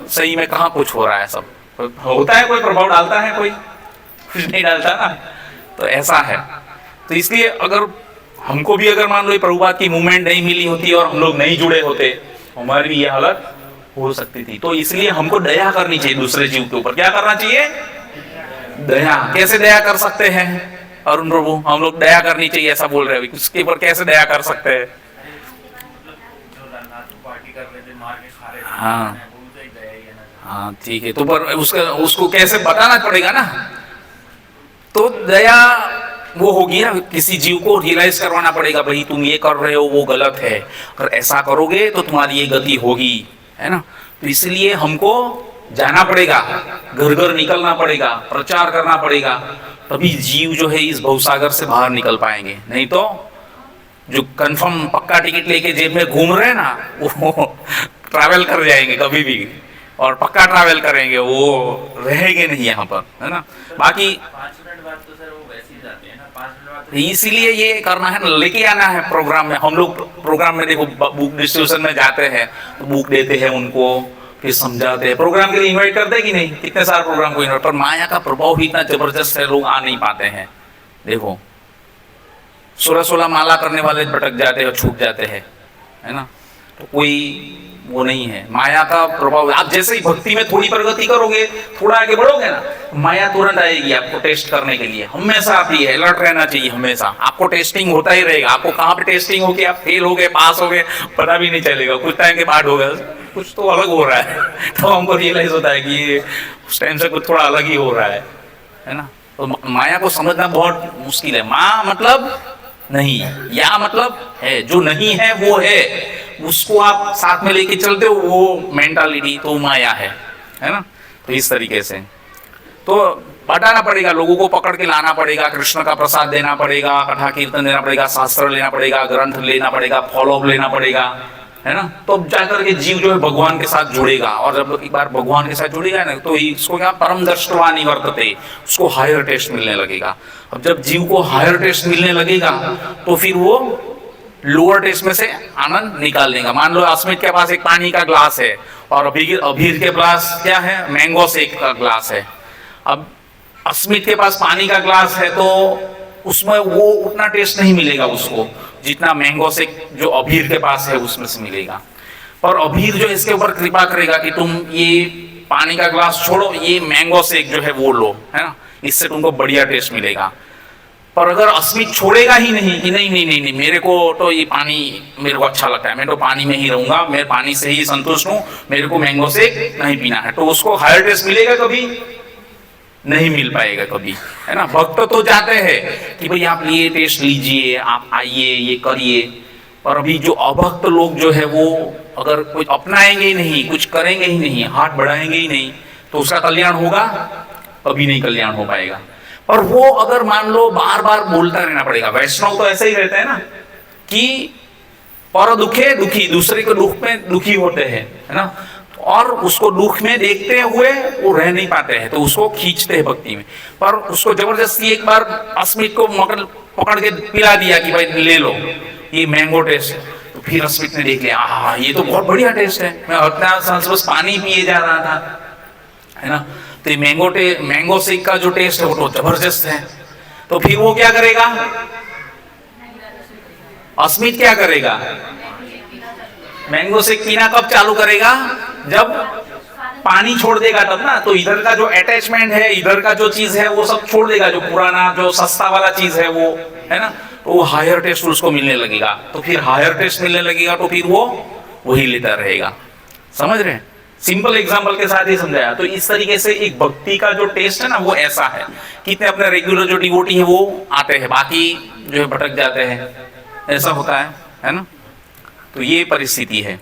सही में कहाँ कुछ हो रहा है? सब होता है, कोई प्रभाव डालता है? कोई कुछ नहीं डालता ना। तो ऐसा है। तो इसलिए अगर हमको भी अगर मान लो प्रभुपाद की मूवमेंट नहीं मिली होती और हम लोग नहीं जुड़े होते, हमारी भी ये हालत हो सकती थी। तो इसलिए हमको दया करनी चाहिए दूसरे जीव के ऊपर। क्या करना चाहिए? दया। कैसे दया कर सकते हैं अरुण प्रभु? हम लोग दया करनी चाहिए ऐसा बोल रहे हैं, उसके ऊपर कैसे दया कर सकते हैं? हाँ हाँ, ठीक है। तो पर उसको कैसे बताना पड़ेगा ना। तो दया वो होगी ना, किसी जीव को रियलाइज करवाना पड़ेगा, भाई तुम ये कर रहे हो वो गलत है, अगर ऐसा करोगे तो तुम्हारी ये गति होगी, है ना। तो इसलिए हमको जाना पड़ेगा, घर घर निकलना पड़ेगा, प्रचार करना पड़ेगा, तभी जीव जो है इस भवसागर से बाहर निकल पाएंगे। नहीं तो जो कंफर्म पक्का टिकट लेके जेब में घूम रहे हैं ना, वो ट्रैवल कर जाएंगे कभी भी, और पक्का ट्रैवल करेंगे, वो रहेंगे नहीं यहाँ पर, है ना। बाकी 5 मिनट बाद तो सर वो वैसे ही जाते हैं ना, 5 मिनट बाद इसीलिए ये करना है, लेके आना है प्रोग्राम में। हम लोग प्रोग्राम में देखो बुक डिस्ट्रीब्यूशन में जाते हैं, तो बुक देते हैं उनको, फिर समझाते हैं, प्रोग्राम के लिए इनवाइट करते हैं कि नहीं? कितने सारे प्रोग्राम को इनवाइट। पर माया का प्रभाव भी इतना जबरदस्त है, लोग आ नहीं पाते हैं। देखो 16 माला करने वाले भटक जाते हैं और छूट जाते हैं, है ना। तो कोई वो नहीं है, माया का प्रभाव। आप जैसे ही भक्ति में थोड़ी प्रगति करोगे, थोड़ा आगे बढ़ोगे ना, माया तुरंत आएगी आपको टेस्ट करने के लिए। हमेशा आती है, अलर्ट रहना चाहिए हमेशा। आपको टेस्टिंग होता ही रहेगा। आपको कहाँ पे टेस्टिंग होगी, आप फेल हो गए, पास हो गए, पता भी नहीं चलेगा। कुछ टाइम के बाद होगा कुछ तो अलग हो रहा है, तो हमको रियलाइज होता है कि ये उस टाइम से कुछ थोड़ा अलग ही हो रहा है ना। तो माया को समझना बहुत मुश्किल है। माँ मतलब नहीं, या मतलब है, जो नहीं है वो है, उसको आप साथ में लेके चलते हो, वो मेंटालिटी तो माया है ना। तो इस तरीके से तो बताना पड़ेगा, लोगों को पकड़ के लाना पड़ेगा, कृष्ण का प्रसाद देना पड़ेगा, कथा कीर्तन देना पड़ेगा, शास्त्र लेना पड़ेगा, ग्रंथ लेना पड़ेगा, फॉलो अप लेना पड़ेगा, है ना। तो जाकर के जीव जो है भगवान के साथ जुड़ेगा, और जब एक बार भगवान के साथ जुड़ेगा ना, तो इसको क्या परम दृष्टवा निवर्तते, उसको हायर टेस्ट मिलने लगेगा। अब जब जीव को हायर टेस्ट मिलने लगेगा, तो फिर वो लोअर टेस्ट में से आनंद निकाल लेगा। मान लो अस्मित के पास एक पानी का ग्लास है, और अभीर के पास क्या है, मैंगो शेक का ग्लास है। अब अस्मित के पास पानी का ग्लास है, तो उसमें वो उतना टेस्ट नहीं मिलेगा उसको, जितना मैंगो शेक जो अभीर के पास है उसमें से मिलेगा। पर अभीर जो इसके ऊपर कृपा करेगा कि तुम ये पानी का ग्लास छोड़ो, ये मैंगो शेक जो है वो लो, है ना, इससे तुमको बढ़िया टेस्ट मिलेगा। पर अगर अस्मित छोड़ेगा ही नहीं कि नहीं, मेरे को तो ये पानी मेरे को अच्छा लगता है, मैं तो पानी में ही रहूंगा, मैं पानी से ही संतुष्ट हूँ, मेरे को मैंगो शेक नहीं पीना है, तो उसको हायर टेस्ट मिलेगा? कभी नहीं मिल पाएगा कभी, है ना। भक्त तो जाते हैं कि भाई आप ये टेस्ट लीजिए, आप आइए, ये करिए। पर अभी जो अभक्त लोग जो है, वो अगर कुछ अपनाएंगे ही नहीं, कुछ करेंगे ही नहीं, हाथ बढ़ाएंगे ही नहीं, तो उसका कल्याण होगा? कभी नहीं कल्याण हो पाएगा। और वो अगर मान लो बार बार बोलता रहना पड़ेगा, वैष्णव तो ऐसे ही रहते हैं ना कि पर दुखे दुखी, दूसरे के दुख में दुखी होते हैं, है ना, और उसको दुख में देखते हुए वो रह नहीं पाते हैं, तो उसको खींचते हैं भक्ति में। पर उसको जबरदस्ती एक बार अस्मित को पकड़ के पिला दिया कि भाई ले लो ये मैंगो टेस्ट, तो फिर अस्मित ने देख लिया ये तो बहुत बढ़िया टेस्ट है, मैं अपना सांस बस पानी पिए जा रहा था, है ना। तो ये मैंगो शेक का जो टेस्ट है वो तो जबरदस्त है। तो फिर वो क्या करेगा, अस्मित क्या करेगा, मैंगो शेक पीना कब चालू करेगा, जब पानी छोड़ देगा तब ना। तो इधर का जो अटैचमेंट है, इधर का जो चीज है वो सब छोड़ देगा, जो पुराना जो सस्ता वाला चीज है वो, है ना, तो वो हायर टेस्ट उसको मिलने लगेगा। तो फिर हायर टेस्ट मिलने लगेगा तो फिर वो वही लेता रहेगा। समझ रहे हैं, सिंपल एग्जांपल के साथ ही समझाया। तो इस तरीके से एक भक्ति का जो टेस्ट है ना वो ऐसा है, कितने अपने रेगुलर जो डिवोटी है वो आते हैं, बाकी जो है भटक जाते हैं, ऐसा होता है ना। तो ये परिस्थिति है।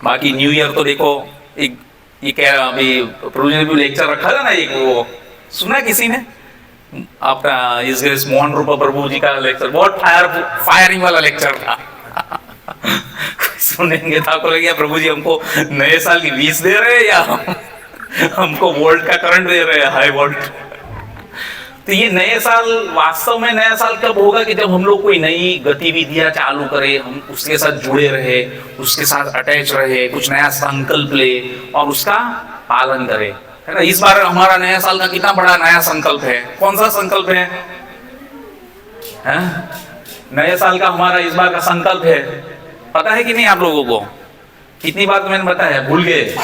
बाकी न्यू ईयर तो देखो, एक ये कह रहा अभी प्रभु जी ने भी लेक्चर रखा था ना, एक वो सुना किसी ने आपका इस मोहन रूपा प्रभु जी का लेक्चर, बहुत फायरिंग वाला लेक्चर था। सुनेंगे तो आपको लगेगा प्रभु जी हमको नए साल की 20 दे रहे हैं या हमको वोल्ट का करंट दे रहे हैं, हाई वोल्ट। तो ये नए साल, वास्तव में नया साल कब होगा कि जब हम लोग कोई नई गतिविधियां चालू करें, हम उसके साथ जुड़े रहे, उसके साथ अटैच रहे, कुछ नया संकल्प ले और उसका पालन करें, है ना। इस बार हमारा नया साल का कितना बड़ा नया संकल्प है, कौन सा संकल्प है? नए साल का हमारा इस बार का संकल्प है, पता है कि नहीं आप लोगों को? कितनी बार तो मैंने बताया, भूल गए।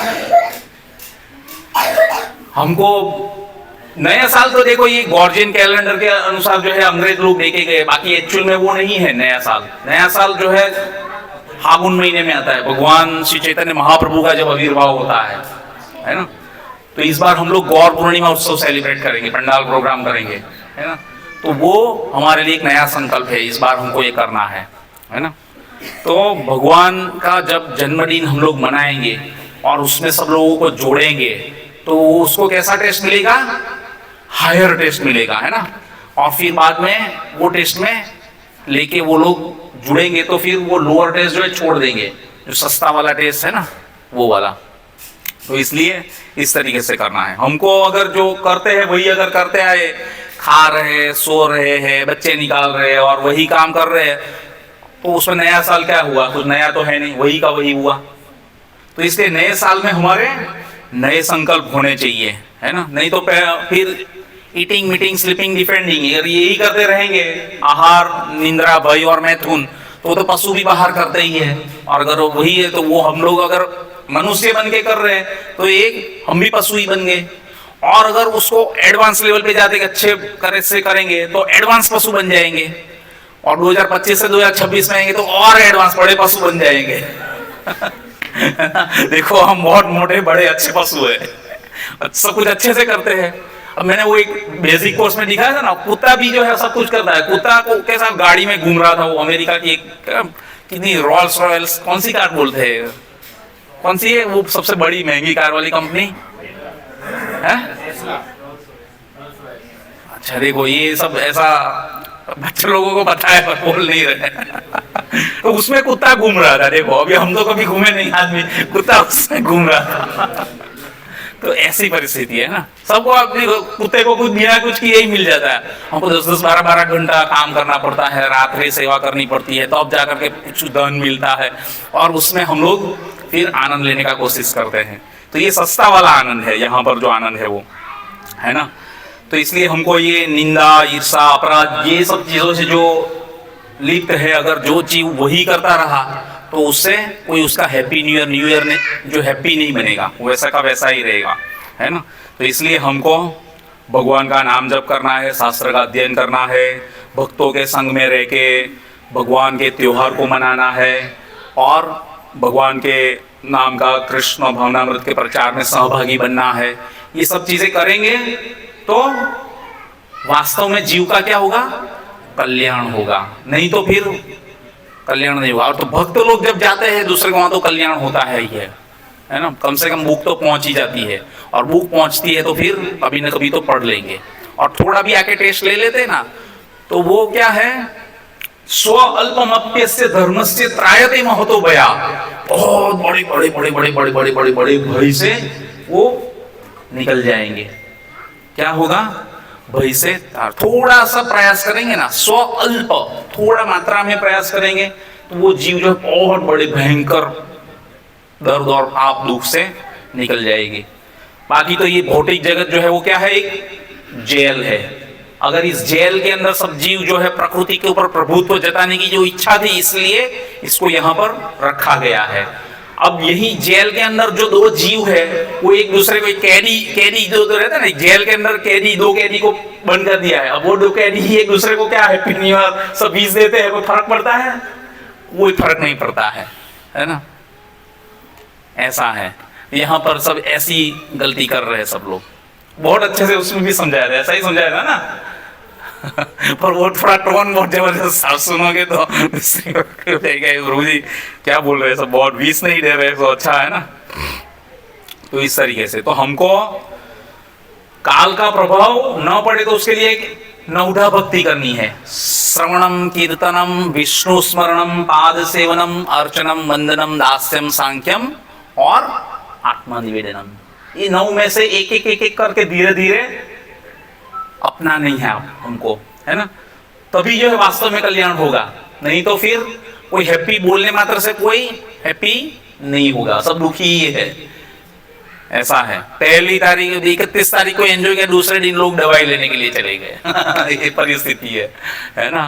हमको नया साल तो देखो ये गॉर्जियन कैलेंडर के अनुसार जो है अंग्रेज लोग देखे गए, बाकी एक्चुअल में वो नहीं है नया साल। नया साल जो है फागुन महीने में आता है, भगवान श्री चैतन्य महाप्रभु का जब आविर्भाव होता है ना। तो इस बार हम लोग गौर पूर्णिमा उत्सव सेलिब्रेट करेंगे, पंडाल प्रोग्राम करेंगे, है ना। तो वो हमारे लिए एक नया संकल्प है, इस बार हमको ये करना है ना। तो भगवान का जब जन्मदिन हम लोग मनाएंगे और उसमें सब लोगों को जोड़ेंगे तो उसको कैसा टेस्ट मिलेगा, हायर टेस्ट मिलेगा, है ना। और फिर बाद में वो टेस्ट में लेके वो लोग जुड़ेंगे तो फिर वो लोअर टेस्ट जो है छोड़ देंगे, जो सस्ता वाला टेस्ट है ना वो वाला। तो इसलिए इस तरीके से करना है हमको। अगर जो करते हैं वही अगर करते आए, खा रहे, सो रहे हैं, बच्चे निकाल रहे हैं और वही काम कर रहे हैं, तो उसमें नया साल क्या हुआ, कुछ नया तो है नहीं, वही का वही हुआ। तो इसलिए नए साल में हमारे नए संकल्प होने चाहिए, है ना। नहीं तो फिर ईटिंग, मीटिंग, स्लीपिंग, डिफेंडिंग, अगर यही करते रहेंगे, आहार, निंद्रा, भय और मैथुन, तो पशु भी बाहर करते ही है। और अगर वही है तो वो हम लोग अगर मनुष्य बन के कर रहे हैं तो एक हम भी पशु ही बन गए। और अगर उसको एडवांस लेवल पे जाते अच्छे करे से करेंगे तो एडवांस पशु बन जाएंगे, और 2025 से 2026 में आएंगे तो और एडवांस बड़े पशु बन जाएंगे। देखो हम बहुत मोटे बड़े अच्छे पशु है, सब कुछ अच्छे से करते हैं। अब मैंने वो एक बेसिक कोर्स में दिखाया था ना, कुत्ता भी जो है सब कुछ करता है। कुत्ता को कैसा गाड़ी में घूम रहा था, वो अमेरिका की एक कितनी रोल्स रॉयल्स, कौन सी कार बोलते हैं, कौन सी है वो सबसे बड़ी महंगी कार वाली कंपनी है? अच्छा देखो ये सब ऐसा बच्चे लोगों को पता है पर बोल नहीं रहे। तो उसमें कुत्ता घूम रहा था। देखो अभी हम तो कभी घूमे नहीं आदमी, कुत्ता उसमें घूम रहा था। तो ऐसी परिस्थिति है ना, सबको अपने कुत्ते को कुछ बिना कुछ किए ही मिल जाता है। हमको 10-10, 12-12 घंटा काम करना पड़ता है, रात्रि सेवा करनी पड़ती है, तो अब जाकर के कुछ धन मिलता है और उसमें हम लोग फिर आनंद लेने का कोशिश करते हैं। तो ये सस्ता वाला आनंद है, यहाँ पर जो आनंद है वो, है ना। तो इसलिए हमको ये निंदा, ईर्षा, अपराध, ये सब चीजों से जो लिप्त है, अगर जो चीज वही करता रहा तो उससे कोई उसका हैप्पी न्यू ईयर ने जो हैप्पी नहीं बनेगा, वैसा का वैसा ही रहेगा, है ना। तो इसलिए हमको भगवान का नाम जप करना है, शास्त्र का अध्ययन करना है, भक्तों के संग में रह के भगवान के त्योहार को मनाना है और भगवान के नाम का, कृष्ण भावनामृत के प्रचार में सहभागी बनना है। ये सब चीजें करेंगे तो वास्तव में जीव का क्या होगा, कल्याण होगा, नहीं तो फिर कल्याण नहीं होगा। और तो भक्त लोग जब जाते हैं दूसरे को वहां तो कल्याण होता है ही है ना। कम से कम बुक तो पहुंच ही जाती है, और बुक पहुंचती है तो फिर कभी ना कभी तो पढ़ लेंगे। और थोड़ा भी आके टेस्ट ले लेते ना, तो वो क्या है, स्व अल्पमप्यस्य धर्मस्य त्रायते महतो भया, बहुत बड़े बड़े बड़े बड़े बड़े बड़े बड़े बड़े भय से वो निकल जाएंगे। क्या होगा, भय से थोड़ा सा प्रयास करेंगे ना, स्व अल्प थोड़ा मात्रा में प्रयास करेंगे, तो वो जीव जो बहुत बड़े भयंकर दर्द और पाप दुख से निकल जाएगी। बाकी तो ये भौतिक जगत जो है वो क्या है, एक जेल है। अगर इस जेल के अंदर सब जीव जो है प्रकृति के ऊपर प्रभुत्व जताने की जो इच्छा थी, इसलिए इसको यहाँ पर रखा गया है। अब यही जेल के अंदर जो दो जीव है वो एक दूसरे को, कैदी जो तो रहता है ना, जेल के अंदर कैदी, दो कैदी को बंद कर दिया है। अब वो दो कैदी ही एक दूसरे को क्या है, पिन्नी और सब बीज देते हैं, कोई फर्क पड़ता है? कोई फर्क नहीं पड़ता है ना। ऐसा है, यहाँ पर सब ऐसी गलती कर रहे हैं सब लोग। बहुत अच्छे से उसमें भी समझाया था, ऐसा ही समझाया था ना पर वो थोड़ा टोन बहुत जबरदस्त, आप सुनोगे तो गुरु जी क्या बोल रहे हैं, सब बहुत बीस नहीं दे रहे, तो अच्छा है ना। तो इस तरीके से तो हमको काल का प्रभाव न पड़े तो उसके लिए एक नवधा भक्ति करनी है। श्रवणम कीर्तनम विष्णु स्मरणम पाद सेवनम अर्चनम वंदनम दास्यम सांख्यम और आत्मा निवेदनम, ये 9 में से एक करके धीरे धीरे अपना नहीं है हमको, है ना, तभी जो है वास्तव में कल्याण होगा। नहीं तो फिर कोई हैप्पी बोलने मात्र से कोई हैप्पी नहीं होगा, सब दुखी ही है। ऐसा है, पहली तारीख 31 तारीख को एंजॉय किया, दूसरे दिन लोग दवाई लेने के लिए चले गए ये परिस्थिति है ना।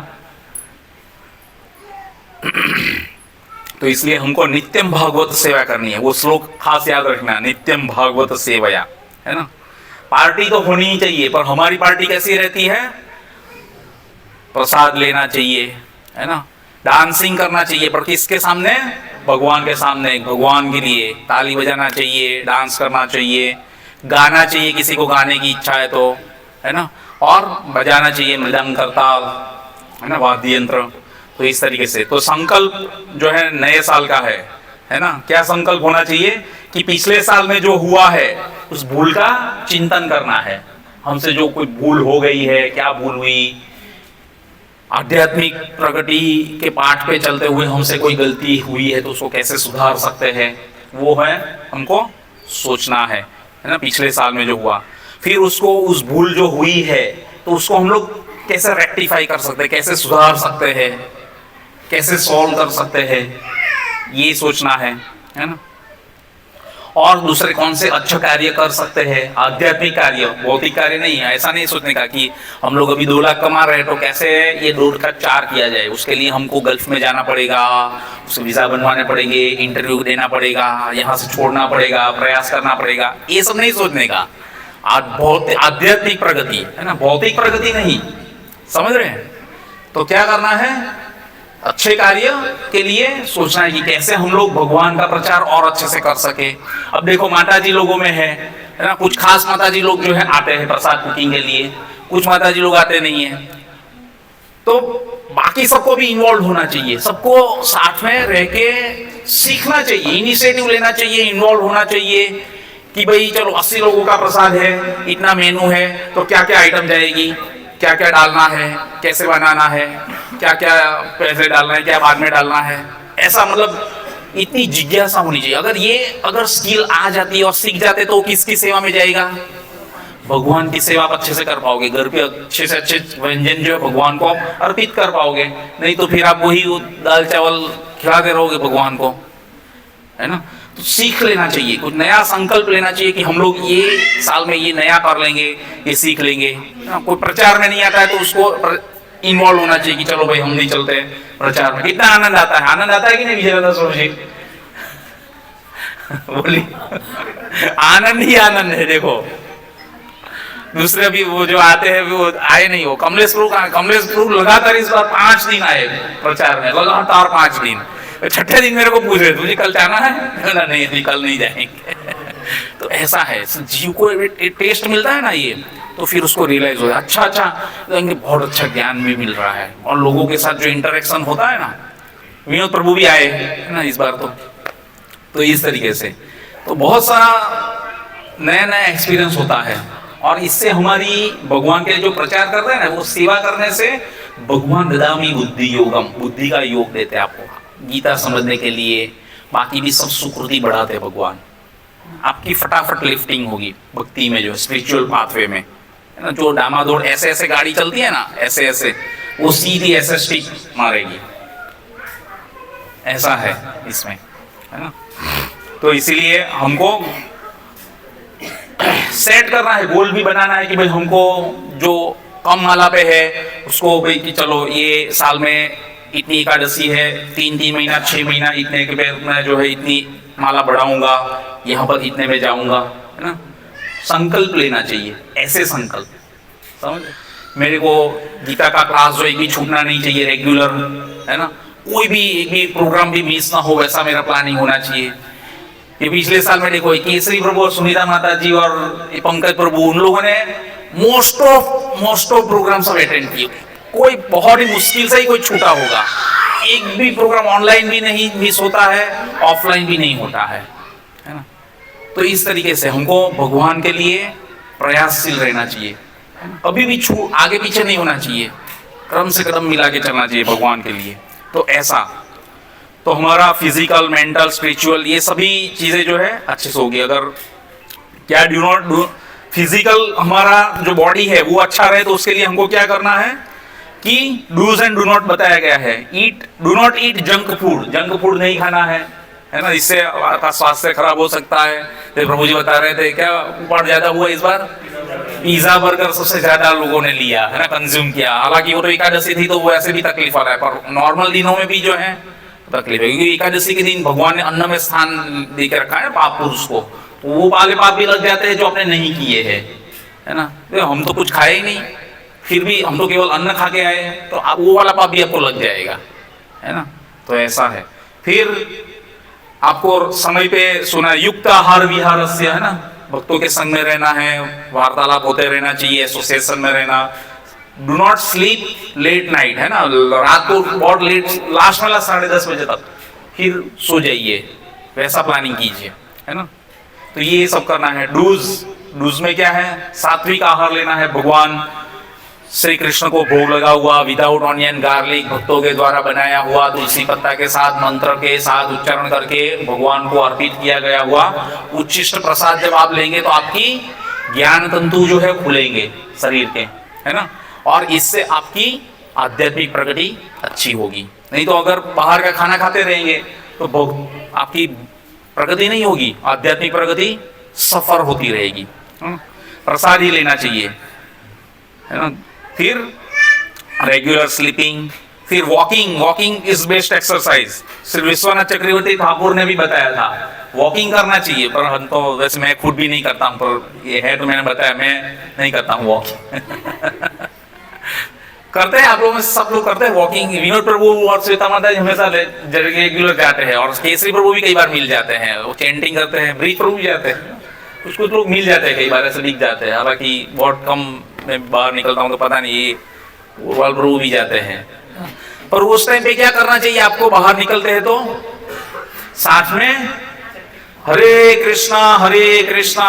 तो इसलिए हमको नित्यम भागवत सेवा करनी है। वो श्लोक खास याद रखना, नित्यम भागवत सेवया, है ना। पार्टी तो होनी ही चाहिए, पर हमारी पार्टी कैसी रहती है, प्रसाद लेना चाहिए, है ना, डांसिंग करना चाहिए, पर किसके सामने, भगवान के सामने, भगवान के लिए ताली बजाना चाहिए, डांस करना चाहिए, गाना चाहिए, किसी को गाने की इच्छा है तो, है ना, और बजाना चाहिए मृदंग करताल, है ना, वाद्य यंत्र। तो इस तरीके से तो संकल्प जो है नए साल का है ना। क्या संकल्प होना चाहिए कि पिछले साल में जो हुआ है उस भूल का चिंतन करना है। हमसे जो कोई भूल हो गई है, क्या भूल हुई, आध्यात्मिक प्रगति के पाठ पे चलते हुए हमसे कोई गलती हुई है तो उसको कैसे सुधार सकते हैं, वो है हमको सोचना है ना, पिछले साल में जो हुआ। फिर उसको, उस भूल जो हुई है तो उसको हम लोग कैसे रेक्टिफाई कर सकते हैं, कैसे सुधार सकते हैं, कैसे सॉल्व कर सकते हैं, ये सोचना है ना। और दूसरे कौन से अच्छे कार्य कर सकते हैं, आध्यात्मिक कार्य, भौतिक कार्य नहीं है। ऐसा नहीं सोचने का कि हम लोग अभी 2 लाख कमा रहे हैं तो कैसे ये 2 का 4 किया जाए, उसके लिए हमको गल्फ में जाना पड़ेगा, उसके वीजा बनवाने पड़ेंगे, इंटरव्यू देना पड़ेगा, यहाँ से छोड़ना पड़ेगा, प्रयास करना पड़ेगा, ये सब नहीं सोचने का। आध्यात्मिक प्रगति है ना, भौतिक प्रगति नहीं, समझ रहे हैं। तो क्या करना है, अच्छे कार्य के लिए सोचना है कि कैसे हम लोग भगवान का प्रचार और अच्छे से कर सके। अब देखो माताजी लोगों में है ना, कुछ खास माताजी लोग जो है आते हैं प्रसाद कुकिंग के लिए, कुछ माताजी लोग आते नहीं है, तो बाकी सबको भी इन्वॉल्व होना चाहिए, सबको साथ में रह के सीखना चाहिए, इनिशिएटिव लेना चाहिए, इन्वॉल्व होना चाहिए कि भाई चलो 80 लोगों का प्रसाद है, इतना मेनू है, तो क्या क्या आइटम जाएगी, क्या क्या डालना है, कैसे बनाना है, क्या क्या पैसे डालना है, क्या बाद में डालना है, ऐसा मतलब इतनी जिज्ञासा होनी चाहिए। अगर स्किल आ जाती है और सीख जाते तो किसकी सेवा में जाएगा, भगवान की सेवा आप अच्छे से कर पाओगे, घर पे अच्छे से अच्छे व्यंजन जो है भगवान को आप अर्पित कर पाओगे। नहीं तो फिर आप वही दाल चावल खिलाते रहोगे भगवान को, है ना। तो सीख लेना चाहिए, कुछ नया संकल्प लेना चाहिए कि हम लोग ये साल में ये नया कर लेंगे, ये सीख लेंगे। कोई प्रचार में नहीं आता है तो उसको इन्वॉल्व होना चाहिए कि चलो भाई हम नहीं चलते प्रचार में। कितना आनंद आता है, आनंद आता है कि नहीं विजय जी बोली आनंद ही आनंद है। देखो दूसरे भी वो जो आते हैं वो आए नहीं, हो कमलेश प्रभु लगातार इस बार 5 दिन आए प्रचार में, लगातार 5 दिन। 6ठे दिन मेरे को पूछ रहे तुझे कल जाना है ना, नहीं कल नहीं जाएंगे तो ऐसा है, जीव को टेस्ट मिलता है ना ये, तो फिर उसको रियलाइज हो अच्छा बहुत अच्छा ज्ञान भी मिल रहा है। और लोगों के साथ जो इंटरेक्शन होता है ना, विनोद प्रभु भी आए है ना इस बार तो इस तरीके से तो बहुत सारा नया एक्सपीरियंस होता है। और इससे हमारी भगवान के जो प्रचार करते हैं ना, वो सेवा करने से भगवान ददामि बुद्धि योगम, बुद्धि का योग देते हैं आपको गीता समझने के लिए, बाकी भी सब सुकृति बढ़ाते भगवान। आपकी फटाफट लिफ्टिंग होगी भक्ति में, जो स्पिरिचुअल पाथवे में है ना। जो डामाडोल ऐसे ऐसे गाड़ी चलती है ना, ऐसे ऐसे, वो सीधी एसएसटी मारेगी, ऐसा है इसमें, है ना। तो इसीलिए हमको सेट करना है, गोल भी बनाना है कि भाई हमको जो कम माला पे है उसको भाई कि चलो ये साल में इतनी एकादशी है, 3 महीना 6 महीना इतने के मैं जो है इतनी माला बढ़ाऊंगा, यहाँ पर इतने में जाऊंगा, है ना। संकल्प लेना चाहिए, ऐसे संकल्प, समझ। मेरे को गीता का क्लास जो एक भी छूटना नहीं चाहिए, रेगुलर, है ना। कोई भी एक भी प्रोग्राम भी मिस ना हो, वैसा मेरा प्लानिंग होना चाहिए। ये पिछले साल में देखो केसरी प्रभु और सुनीता माता जी और पंकज प्रभु, उन लोगों ने मोस्ट ऑफ प्रोग्राम सब अटेंड किए। कोई बहुत ही मुश्किल से ही कोई छूटा होगा, एक भी प्रोग्राम ऑनलाइन भी नहीं मिस होता है, ऑफलाइन भी नहीं होता है ना। तो इस तरीके से हमको भगवान के लिए प्रयासशील रहना चाहिए, कभी भी आगे पीछे नहीं होना चाहिए, क्रम से कदम मिला के चलना चाहिए भगवान के लिए। तो ऐसा तो हमारा फिजिकल, मेंटल, स्पिरिचुअल ये सभी चीजें जो है अच्छे से होगी। अगर क्या डू नॉट डू, फिजिकल हमारा जो बॉडी है वो अच्छा रहे, तो उसके लिए हमको क्या करना है कि डूज एंड डू नॉट बताया गया है। Do not eat junk food नहीं खाना है ना, इससे आपका स्वास्थ्य खराब हो सकता है। तो प्रभु जी बता रहे थे, क्या बढ़ ज्यादा हुआ इस बार, पिज्जा बर्गर सबसे ज्यादा लोगों ने लिया है ना, कंज्यूम किया। हालांकि वो तो एकादशी थी तो वो ऐसे भी तकलीफ आ रहा है, पर नॉर्मल दिनों में भी जो है तकलीफ है, क्योंकि एकादशी के दिन भगवान ने अन्न में स्थान दे के रखा है पाप पुरुष को, तो वो वाले पाप भी लग जाते हैं जो आपने नहीं किए हैं, है ना। तो हम तो कुछ खाए ही नहीं, फिर भी हम तो केवल अन्न खा के आए, तो वो वाला पाप भी आपको लग जाएगा, है ना। तो ऐसा है। फिर आपको समय पे सुना युक्त आहार विहारस्य, है ना, भक्तों के संग में रहना है, वार्तालाप होते रहना चाहिए, एसोसिएशन में रहना। Do not sleep late night, है ना, रात को बहुत लेट, लास्ट वाला 10:30 बजे तक फिर सो जाइए, वैसा प्लानिंग कीजिए, है ना। तो ये सब करना है। डूज में क्या है, सात्विक आहार लेना है, भगवान श्री कृष्ण को भोग लगा हुआ विदाउट ऑनियन गार्लिक, भक्तों के द्वारा बनाया हुआ तुलसी पत्ता के साथ, मंत्र के साथ उच्चारण करके भगवान को अर्पित किया गया हुआ उच्छिष्ट प्रसाद जब आप लेंगे तो आपकी ज्ञान तंतु जो है खुलेंगे शरीर के, है ना। और इससे आपकी आध्यात्मिक प्रगति अच्छी होगी। नहीं तो अगर बाहर का खाना खाते रहेंगे तो आपकी प्रगति नहीं होगी, आध्यात्मिक प्रगति सफर होती रहेगी। प्रसाद ही लेना चाहिए, है ना। फिर रेगुलर स्लीपिंग, फिर walking is best exercise. Shri Vishwanath Chakravarti Thakur ने भी बताया था वॉकिंग करना चाहिए, पर हम तो वैसे मैं खुद भी नहीं करता हूँ, पर ये है तो मैंने बताया मैं नहीं करता हूँ वॉकिंग। करते हैं आप लोग में सब लोग करते हैं वॉकिंग। विनोद प्रभु और श्वेता माता जी हमेशा रेगुलर जाते हैं, और केसरी प्रभु भी कई बार मिल जाते हैं, वो चैंटिंग करते हैं। ब्रीज प्रभु भी जाते हैं, कुछ लोग मिल जाते हैं, कई बार ऐसे दिख जाते हैं। हालांकि बहुत कम मैं बाहर निकलता हूँ तो पता नहीं, ये वाल प्रभु भी जाते हैं। पर उस टाइम पे क्या करना चाहिए आपको, बाहर निकलते हैं तो साथ में हरे कृष्णा कृष्णा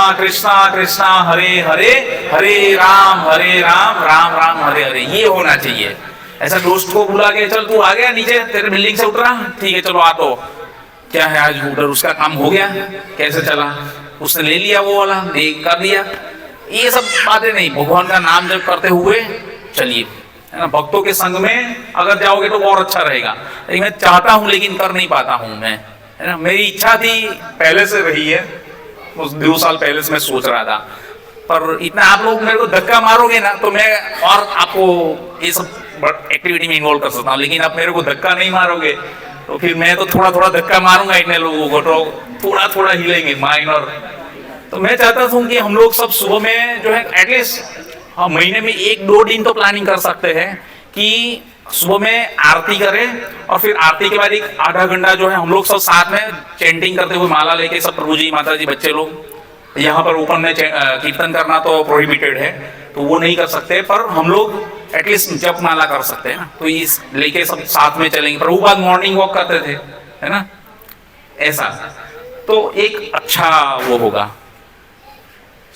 कृष्णा हरे हरे, हरे राम राम राम हरे हरे, ये होना चाहिए। ऐसा दोस्त को बुला के, चल तू आ गया नीचे, तेरे बिल्डिंग से उठ रहा, ठीक है चलो आ, तो क्या है आज उधर उसका काम हो गया, कैसे चला, उसने ले लिया वो वाला, कर लिया, ये सब बातें नहीं। भगवान का नाम जब करते हुए चलिए, है ना। भक्तों के संग में अगर जाओगे तो और अच्छा रहेगा। लेकिन मैं चाहता हूँ लेकिन कर नहीं पाता हूँ मैं, है ना। मेरी इच्छा थी, पहले से रही है, उस 2 साल पहले से मैं सोच रहा था, पर इतना आप लोग मेरे को धक्का मारोगे ना तो मैं और आपको ये सब एक्टिविटी में इन्वॉल्व कर सकता हूँ। लेकिन आप मेरे को धक्का नहीं मारोगे तो फिर मैं तो थोड़ा थोड़ा धक्का मारूंगा इतने लोगों को, तो थोड़ा थोड़ा हिलेंगे माइंड। और तो मैं चाहता हूँ कि हम लोग सब सुबह में जो है एटलीस्ट महीने में 1-2 दिन तो प्लानिंग कर सकते हैं कि सुबह में आरती करें, और फिर आरती के बाद एक आधा घंटा जो है हम लोग सब साथ में चैंटिंग करते हुए माला लेके सब, प्रभु जी माता जी बच्चे लोग। यहाँ पर ऊपर में कीर्तन करना तो प्रोहिबिटेड है, तो वो नहीं कर सकते, पर हम लोग एटलीस्ट जप माला कर सकते हैं ना। तो इस लेके सब साथ में चलेंगे। प्रभुपाद मॉर्निंग वॉक करते थे, है ना, ऐसा। तो एक अच्छा वो होगा।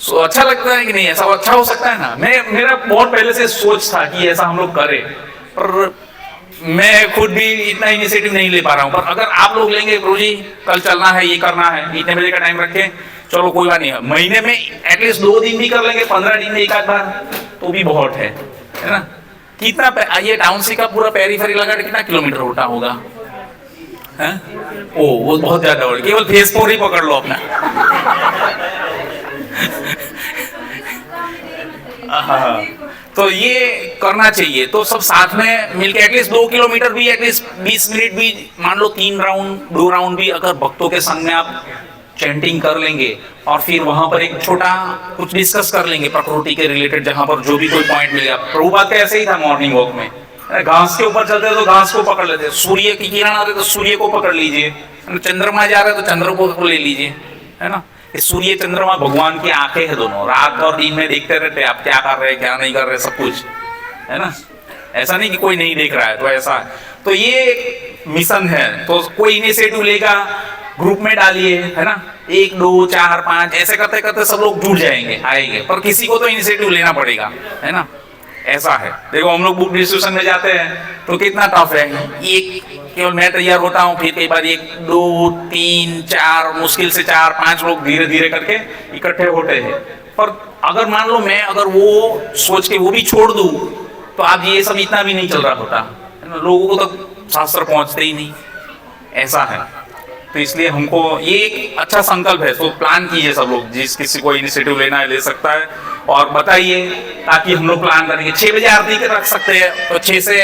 अच्छा लगता है कि नहीं? ऐसा अच्छा हो सकता है ना? मेरा बहुत पहले से सोच था कि ऐसा हम लोग करें, पर मैं खुद भी इतना इनिशिएटिव नहीं ले पा रहा हूँ। पर अगर आप लोग लेंगे, प्रभु जी कल चलना है, ये करना है, इतने बजे का टाइम रखें, चलो कोई बात नहीं है, महीने में एटलीस्ट 2 दिन भी कर लेंगे, 15 दिन में एक आध बार, तो भी बहुत है ना? कितना ये टाउन से का पूरा पेरीफेरी लगा कितना किलोमीटर होता होगा? है? ओ वो बहुत ज्यादा हो, केवल फेस 4 ही पकड़ लो अपना। हाँ, तो ये करना चाहिए। तो सब साथ में मिलके एटलीस्ट 2 किलोमीटर भी, एटलीस्ट 20 मिनट भी, मान लो 2 राउंड भी अगर भक्तों के संग में आप चैंटिंग कर लेंगे, और फिर वहां पर एक छोटा कुछ डिस्कस कर लेंगे प्रकृति के रिलेटेड, जहां पर जो भी कोई पॉइंट मिलेगा। प्रभुपाद का ऐसे ही था मॉर्निंग वॉक में, घास के ऊपर चलते तो घास को पकड़ लेते, सूर्य की किरण आ रहे तो सूर्य को पकड़ लीजिए, चंद्रमा जा रहे तो चंद्र को ले लीजिए, है ना? सूर्य चंद्रमा भगवान की आंखें हैं दोनों, रात और दिन में देखते रहते हैं आप क्या कर रहे हैं क्या नहीं कर रहे, सब कुछ, है ना? ऐसा नहीं कि कोई नहीं देख रहा है, तो ऐसा। तो ये एक मिशन है, तो कोई इनिशिएटिव लेगा, ग्रुप में डालिए, है ना? 1 2 4 5 ऐसे करते करते सब लोग जुड़ जाएंगे, आएंगे, पर किसी को तो इनिशिएटिव लेना पड़ेगा, है ना? ऐसा है। देखो हम लोग बुक डिस्ट्रीब्यूशन में जाते हैं तो कितना टफ है, एक केवल मैं तैयार होता हूँ, फिर कई बार 1 2 3 4 मुश्किल से 4 5 लोग धीरे धीरे करके इकट्ठे होते हैं। पर अगर मान लो मैं अगर वो सोच के वो भी छोड़ दूं, तो आज ये सब इतना भी नहीं चल रहा होता, है ना? लोगों को तो शास्त्र पहुंचते ही नहीं, ऐसा है। तो इसलिए हमको ये एक अच्छा संकल्प है, तो प्लान कीजिए सब लोग, जिस किसी को इनिशिएटिव लेना है ले सकता है, और बताइए ताकि हम लोग प्लान करेंगे। 6 बजे आरती के रख सकते हैं, तो 6 से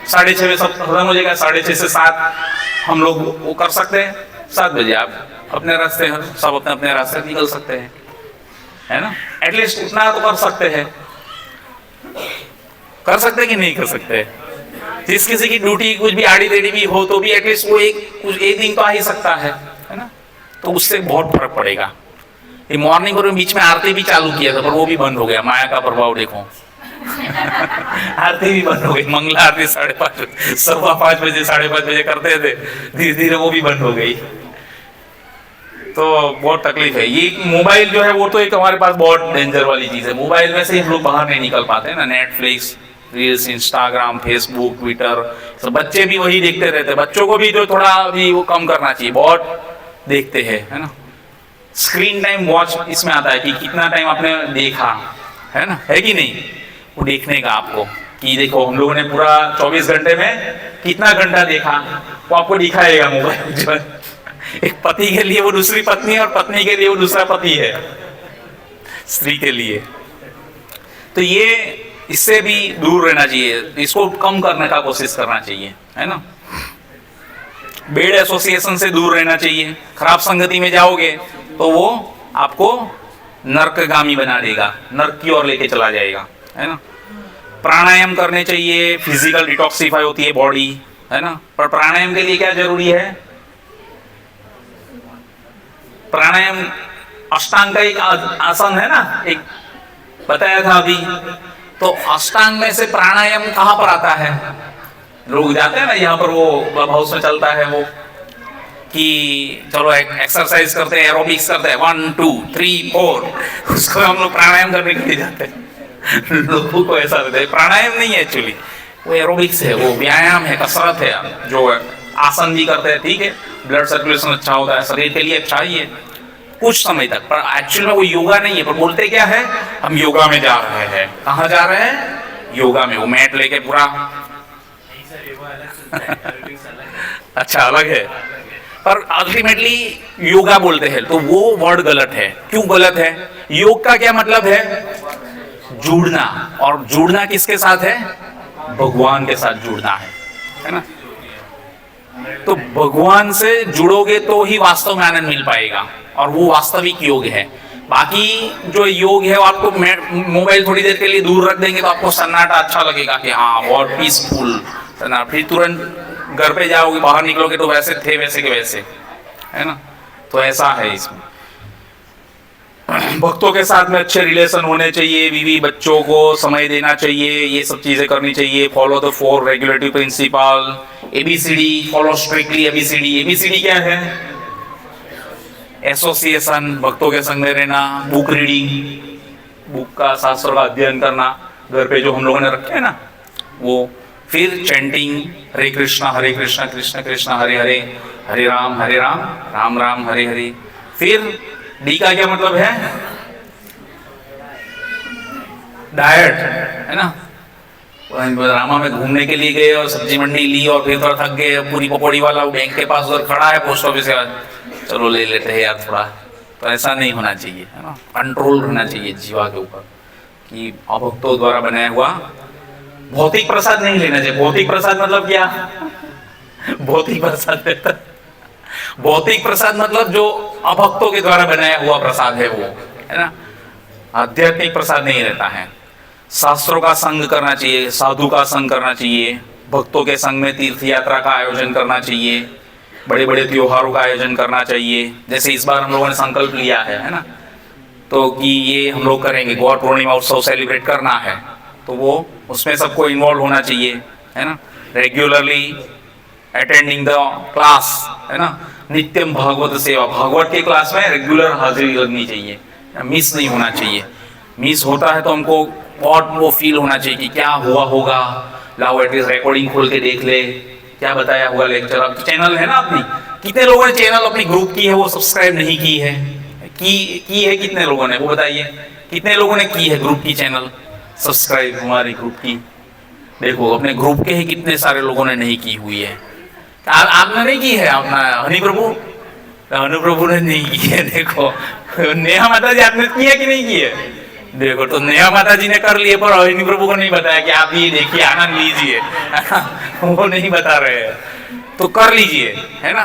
6:30 बजे सब खत्म हो जाएगा, 6:30 से 7 हम लोग वो कर सकते हैं, 7 बजे आप अपने रास्ते सब अपने अपने रास्ते निकल सकते हैं, है ना? एटलीस्ट उतना तो कर सकते हैं कि नहीं कर सकते? जिस किसी की ड्यूटी कुछ भी आड़ी टेढ़ी भी हो तो भी एटलीस्ट वो एक दिन तो आ ही सकता है ना? तो उससे बहुत फर्क पड़ेगा। ये मॉर्निंग और बीच में आरती भी चालू किया था, पर वो भी बंद हो गया, माया का प्रभाव देखो। आरती भी बंद हो गई, मंगला आरती 5:30 5:15 बजे 5:30 बजे करते थे, धीरे धीरे वो भी बंद हो गई। तो बहुत तकलीफ है। ये मोबाइल जो है वो तो एक हमारे पास बहुत डेंजर वाली चीज है, मोबाइल में से हम लोग बाहर नहीं निकल पाते ना। Netflix, reels, Instagram, Facebook, Twitter, सब बच्चे भी वही देखते रहते। बच्चों को भी जो थोड़ा भी वो कम करना चाहिए, बहुत देखते हैं, है ना? स्क्रीन टाइम वॉच इसमें आता है कि कितना टाइम आपने देखा, है ना? है कि नहीं? वो देखने का आपको कि देखो हम लोगों ने पूरा 24 घंटे में कितना घंटा देखा, वो आपको दिखाएगा मोबाइल जो है। एक पति के लिए वो दूसरी पत्नी है, और पत्नी के लिए वो दूसरा पति है, स्त्री के लिए। तो ये इससे भी दूर रहना चाहिए, इसको कम करने का कोशिश करना चाहिए, है ना? बेड एसोसिएशन से दूर रहना चाहिए। खराब संगति में जाओगे तो वो आपको नरकगामी बना देगा, नरक की ओर लेके चला जाएगा, है ना? प्राणायाम करने चाहिए, फिजिकल डिटॉक्सिफाई होती है बॉडी, है ना? पर प्राणायाम के लिए क्या जरूरी है? प्राणायाम अष्टांग का एक आसन है ना, एक बताया था अभी। तो अष्टांग में से प्राणायाम कहां पर आता है? लोग जाते हैं ना, यहाँ पर वो क्लब हाउस में चलता है वो कि चलो एक्सरसाइज करते हैं, एरोबिक्स करते हैं, 1 2 3 4, उसको हम लोग प्राणायाम करने के लिए जाते हैं। लोगों को ऐसा लगता है प्राणायाम नहीं है, एक्चुअली वो एरोबिक्स है, वो व्यायाम है, कसरत है। जो आसन भी करते हैं, ठीक है, ब्लड सर्कुलेशन अच्छा होता है, शरीर के लिए अच्छा ही है कुछ समय तक, पर एक्चुअल में वो योगा नहीं है। पर बोलते क्या है, हम योगा में जा रहे हैं। कहाँ जा रहे हैं? योगा में। वो मैट लेके पूरा अच्छा अलग है, पर अल्टीमेटली योगा बोलते हैं, तो वो वर्ड गलत है। क्यों गलत है? योग का क्या मतलब है? जुड़ना। और जुड़ना किसके साथ है? भगवान के साथ जुड़ना है ना? तो भगवान से जुड़ोगे तो ही वास्तव में आनंद मिल पाएगा, और वो वास्तविक योग है। बाकी जो योग है वो आपको मोबाइल थोड़ी देर के लिए दूर रख देंगे तो आपको सन्नाटा अच्छा लगेगा कि हाँ बहुत पीसफुल, फिर तुरंत घर पे जाओगे, बाहर निकलोगे तो वैसे थे वैसे के वैसे, है ना? तो ऐसा है इसमें। भक्तों के साथ में अच्छे रिलेशन होने चाहिए, बीवी बच्चों को समय देना चाहिए, ये सब चीजें करनी चाहिए। Follow the 4 regulatory principle, ABCD follow strictly. ABCD क्या है? एसोसिएशन, भक्तों के संग में रहना, बुक रीडिंग, बुक का शास्त्र का अध्ययन करना घर पे जो हम लोगों ने रखे हैं ना वो, फिर चैंटिंग हरे कृष्णा कृष्ण कृष्ण हरे हरे, हरे राम राम राम हरे हरे। फिर डी का क्या मतलब है? डाइट, है ना। रामा में घूमने के लिए गए और सब्जी मंडी ली और फिर थोड़ा थक गए, पूरी पकौड़ी वाला बैंक के पास उधर खड़ा है, पोस्ट ऑफिस के पास, चलो ले लेते हैं यार थोड़ा। तो ऐसा नहीं होना चाहिए, है ना। कंट्रोल रहना चाहिए जीवा के ऊपर कि अभक्तों द्वारा बनाया हुआ भौतिक प्रसाद नहीं लेना चाहिए। भौतिक प्रसाद मतलब क्या? भौतिक प्रसाद देता, भौतिक प्रसाद मतलब जो अभक्तों के द्वारा बनाया हुआ प्रसाद है वो, है ना। आध्यात्मिक प्रसाद नहीं रहता है। शास्त्रों का संग करना चाहिए, साधु का संग करना चाहिए, भक्तों के संग में तीर्थ यात्रा का आयोजन करना चाहिए, बड़े बड़े त्योहारों का आयोजन करना चाहिए। जैसे इस बार हम लोगों ने संकल्प लिया है ना, तो कि ये हम लोग करेंगे, गौर पूर्णिमा उत्सव सेलिब्रेट करना है, तो वो उसमें सबको इन्वॉल्व होना चाहिए, है ना। रेगुलरली अटेंडिंग द क्लास, है ना। नित्यम भागवत सेवा, भागवत के क्लास में रेगुलर हाजिरी लगनी चाहिए, मिस नहीं होना चाहिए। मिस होता है तो हमको बहुत वो फील होना चाहिए कि क्या हुआ होगा, लाओ एटलीस्ट रिकॉर्डिंग खोल के देख ले, क्या बताया हुआ लेक्चर। अब चैनल है ना अपनी, कितने लोगों ने चैनल अपनी ग्रुप की है वो सब्सक्राइब नहीं की है? की है कितने लोगों ने, वो बताइए। कितने लोगों ने की है ग्रुप की चैनल सब्सक्राइब हमारी ग्रुप की? देखो अपने ग्रुप के ही कितने सारे लोगों ने नहीं की हुई है। आपने नहीं की है? अपना हनी प्रभु ने नहीं की है। देखो नेहा माता जी आपने की है कि नहीं की है? देखो तो नेहा माता जी ने कर लिए, पर हनी प्रभु को नहीं बताया कि आप ये देखिए आनंद लीजिए। वो नहीं बता रहे हैं, तो कर लीजिए, है ना।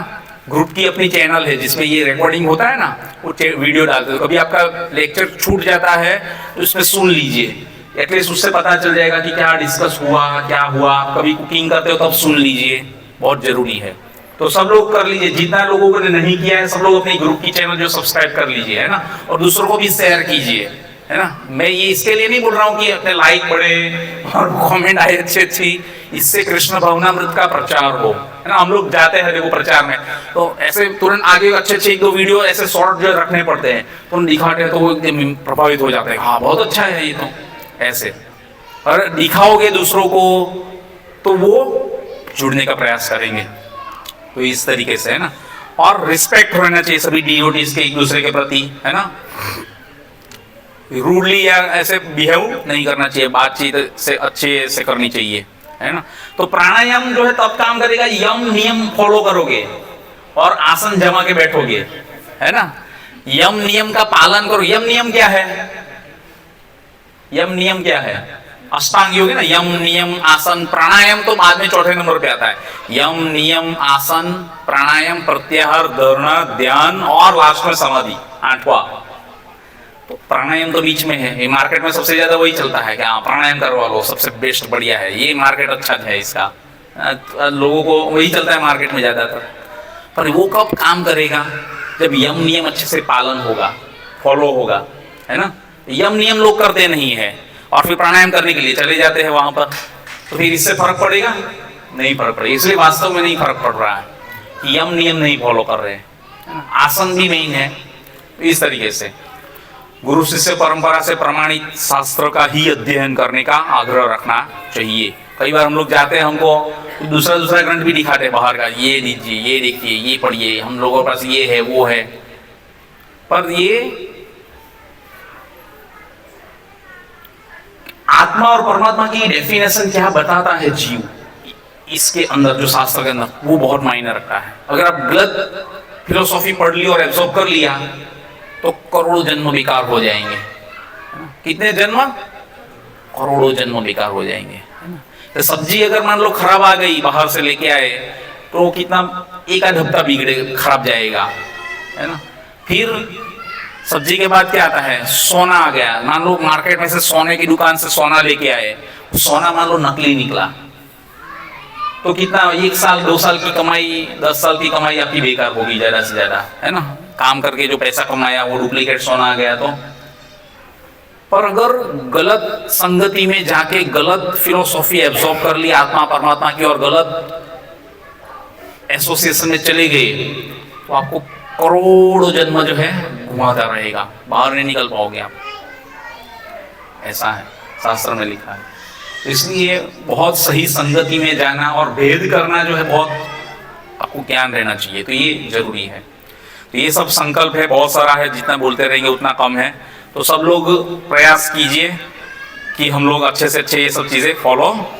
ग्रुप की अपनी चैनल है जिसमें ये रिकॉर्डिंग होता है ना, वो वीडियो डालते हैं। कभी आपका लेक्चर छूट जाता है तो उसमें सुन लीजिए, एटलीस्ट उससे पता चल जाएगा कि क्या डिस्कस हुआ, क्या हुआ। कभी कुकिंग करते हो तब सुन लीजिए, बहुत जरूरी है। तो सब लोग कर लीजिए, जितना लोगों ने नहीं किया है सब लोग अपनी ग्रुप की चैनल जो सब्सक्राइब कर लीजिए, है ना। और दूसरों को भी शेयर कीजिए, है ना। मैं ये इसके लिए नहीं बोल रहा हूँ कि अपने लाइक बढ़े और कमेंट आए अच्छी, इससे कृष्ण भावनामृत का प्रचार हो, है ना। हम लोग जाते हैं देखो प्रचार में, तो ऐसे तुरंत आगे अच्छे एक दो वीडियो ऐसे शॉर्ट जो रखने पड़ते हैं, तो उन दिखाते हैं तो वो एकदम प्रभावित हो जाते हैं, हाँ बहुत अच्छा है ये तो, ऐसे। और दिखाओगे दूसरों को तो वो जुड़ने का प्रयास करेंगे। तो इस तरीके से, है ना। और रिस्पेक्ट रहना चाहिए सभी डिवोटीज के एक दूसरे के प्रति, है ना। रूडली या ऐसे बिहेव नहीं करना चाहिए, बातचीत से अच्छे से करनी चाहिए, है ना। तो प्राणायाम जो है तब काम करेगा, यम नियम फॉलो करोगे और आसन जमा के बैठोगे, है ना। यम नियम का पालन करो। यम नियम क्या है? यम नियम क्या है? अष्टांग योग है ना, यम नियम आसन प्राणायाम तो बाद में चौथे नंबर पे आता है। यम नियम आसन प्राणायाम प्रत्याहार धारणा ध्यान और लास्ट में समाधि, 8वां। तो प्राणायाम तो बीच में है। ये मार्केट में सबसे ज्यादा वही चलता है कि हाँ प्राणायाम करवा लो, सबसे बेस्ट बढ़िया है, ये मार्केट अच्छा है इसका, लोगों को वही चलता है मार्केट में ज्यादातर। पर वो कब काम करेगा? जब यम नियम अच्छे से पालन होगा, फॉलो होगा, है ना। यम नियम लोग करते नहीं है और फिर प्राणायाम करने के लिए चले जाते हैं वहां पर, तो फिर इससे फर्क पड़ेगा? नहीं फर्क पड़ेगा। इसलिए वास्तव में नहीं फर्क पड़ रहा है कि यम नियम नहीं फॉलो कर रहे हैं। आसन भी मेन है। इस तरीके से गुरु शिष्य परंपरा से प्रमाणित शास्त्र का ही अध्ययन करने का आग्रह रखना चाहिए। कई बार हम लोग जाते हैं, हमको दूसरा ग्रंथ भी दिखाते हैं बाहर का, ये लीजिए, ये देखिए, ये पढ़िए, हम लोगों के पास ये है वो है। पर ये आत्मा और परमात्मा की डेफिनेशन क्या बताता है जीव, इसके अंदर जो शास्त्र के अंदर, वो बहुत मायने रखता है। अगर आप गलत फिलोसॉफी पढ़ ली और एब्जॉर्ब कर लिया तो करोड़ों जन्म बेकार हो जाएंगे। कितने जन्म? करोड़ों जन्म बेकार हो जाएंगे, है ना। तो सब्जी अगर मान लो खराब आ गई, बाहर से लेके आए, तो कितना एक आध हफ्ता बिगड़े, खराब जाएगा, है ना। फिर सब्जी के बाद क्या आता है? सोना आ गया। मान लो मार्केट में से सोने की दुकान से सोना लेके आए, सोना मान लो नकली निकला, तो कितना 1 साल 2 साल की कमाई, 10 साल की कमाई आपकी बेकार होगी ज्यादा से ज्यादा, है ना। काम करके जो पैसा कमाया वो डुप्लीकेट सोना आ गया तो। पर अगर गलत संगति में जाके गलत फिलोसॉफी एब्जॉर्ब कर ली आत्मा परमात्मा की और गलत एसोसिएशन में चले गए, तो आपको करोड़ों जन्म जो है घुमाता रहेगा, बाहर नहीं निकल पाओगे आप। ऐसा है, शास्त्र में लिखा है। तो इसलिए बहुत सही संगति में जाना और भेद करना जो है बहुत आपको ज्ञान रहना चाहिए, तो ये जरूरी है। तो ये सब संकल्प है, बहुत सारा है, जितना बोलते रहेंगे उतना कम है। तो सब लोग प्रयास कीजिए कि हम लोग अच्छे से अच्छे ये सब चीजें फॉलो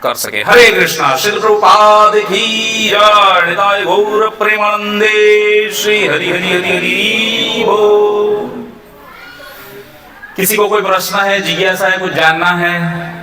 कर सके। हरे कृष्णा। श्रील प्रभुपाद की जय। निताय गौर प्रेमानंदे श्री हरि हरि हरि हरि बोल। किसी को कोई प्रश्न है, जिज्ञासा है, कुछ जानना है?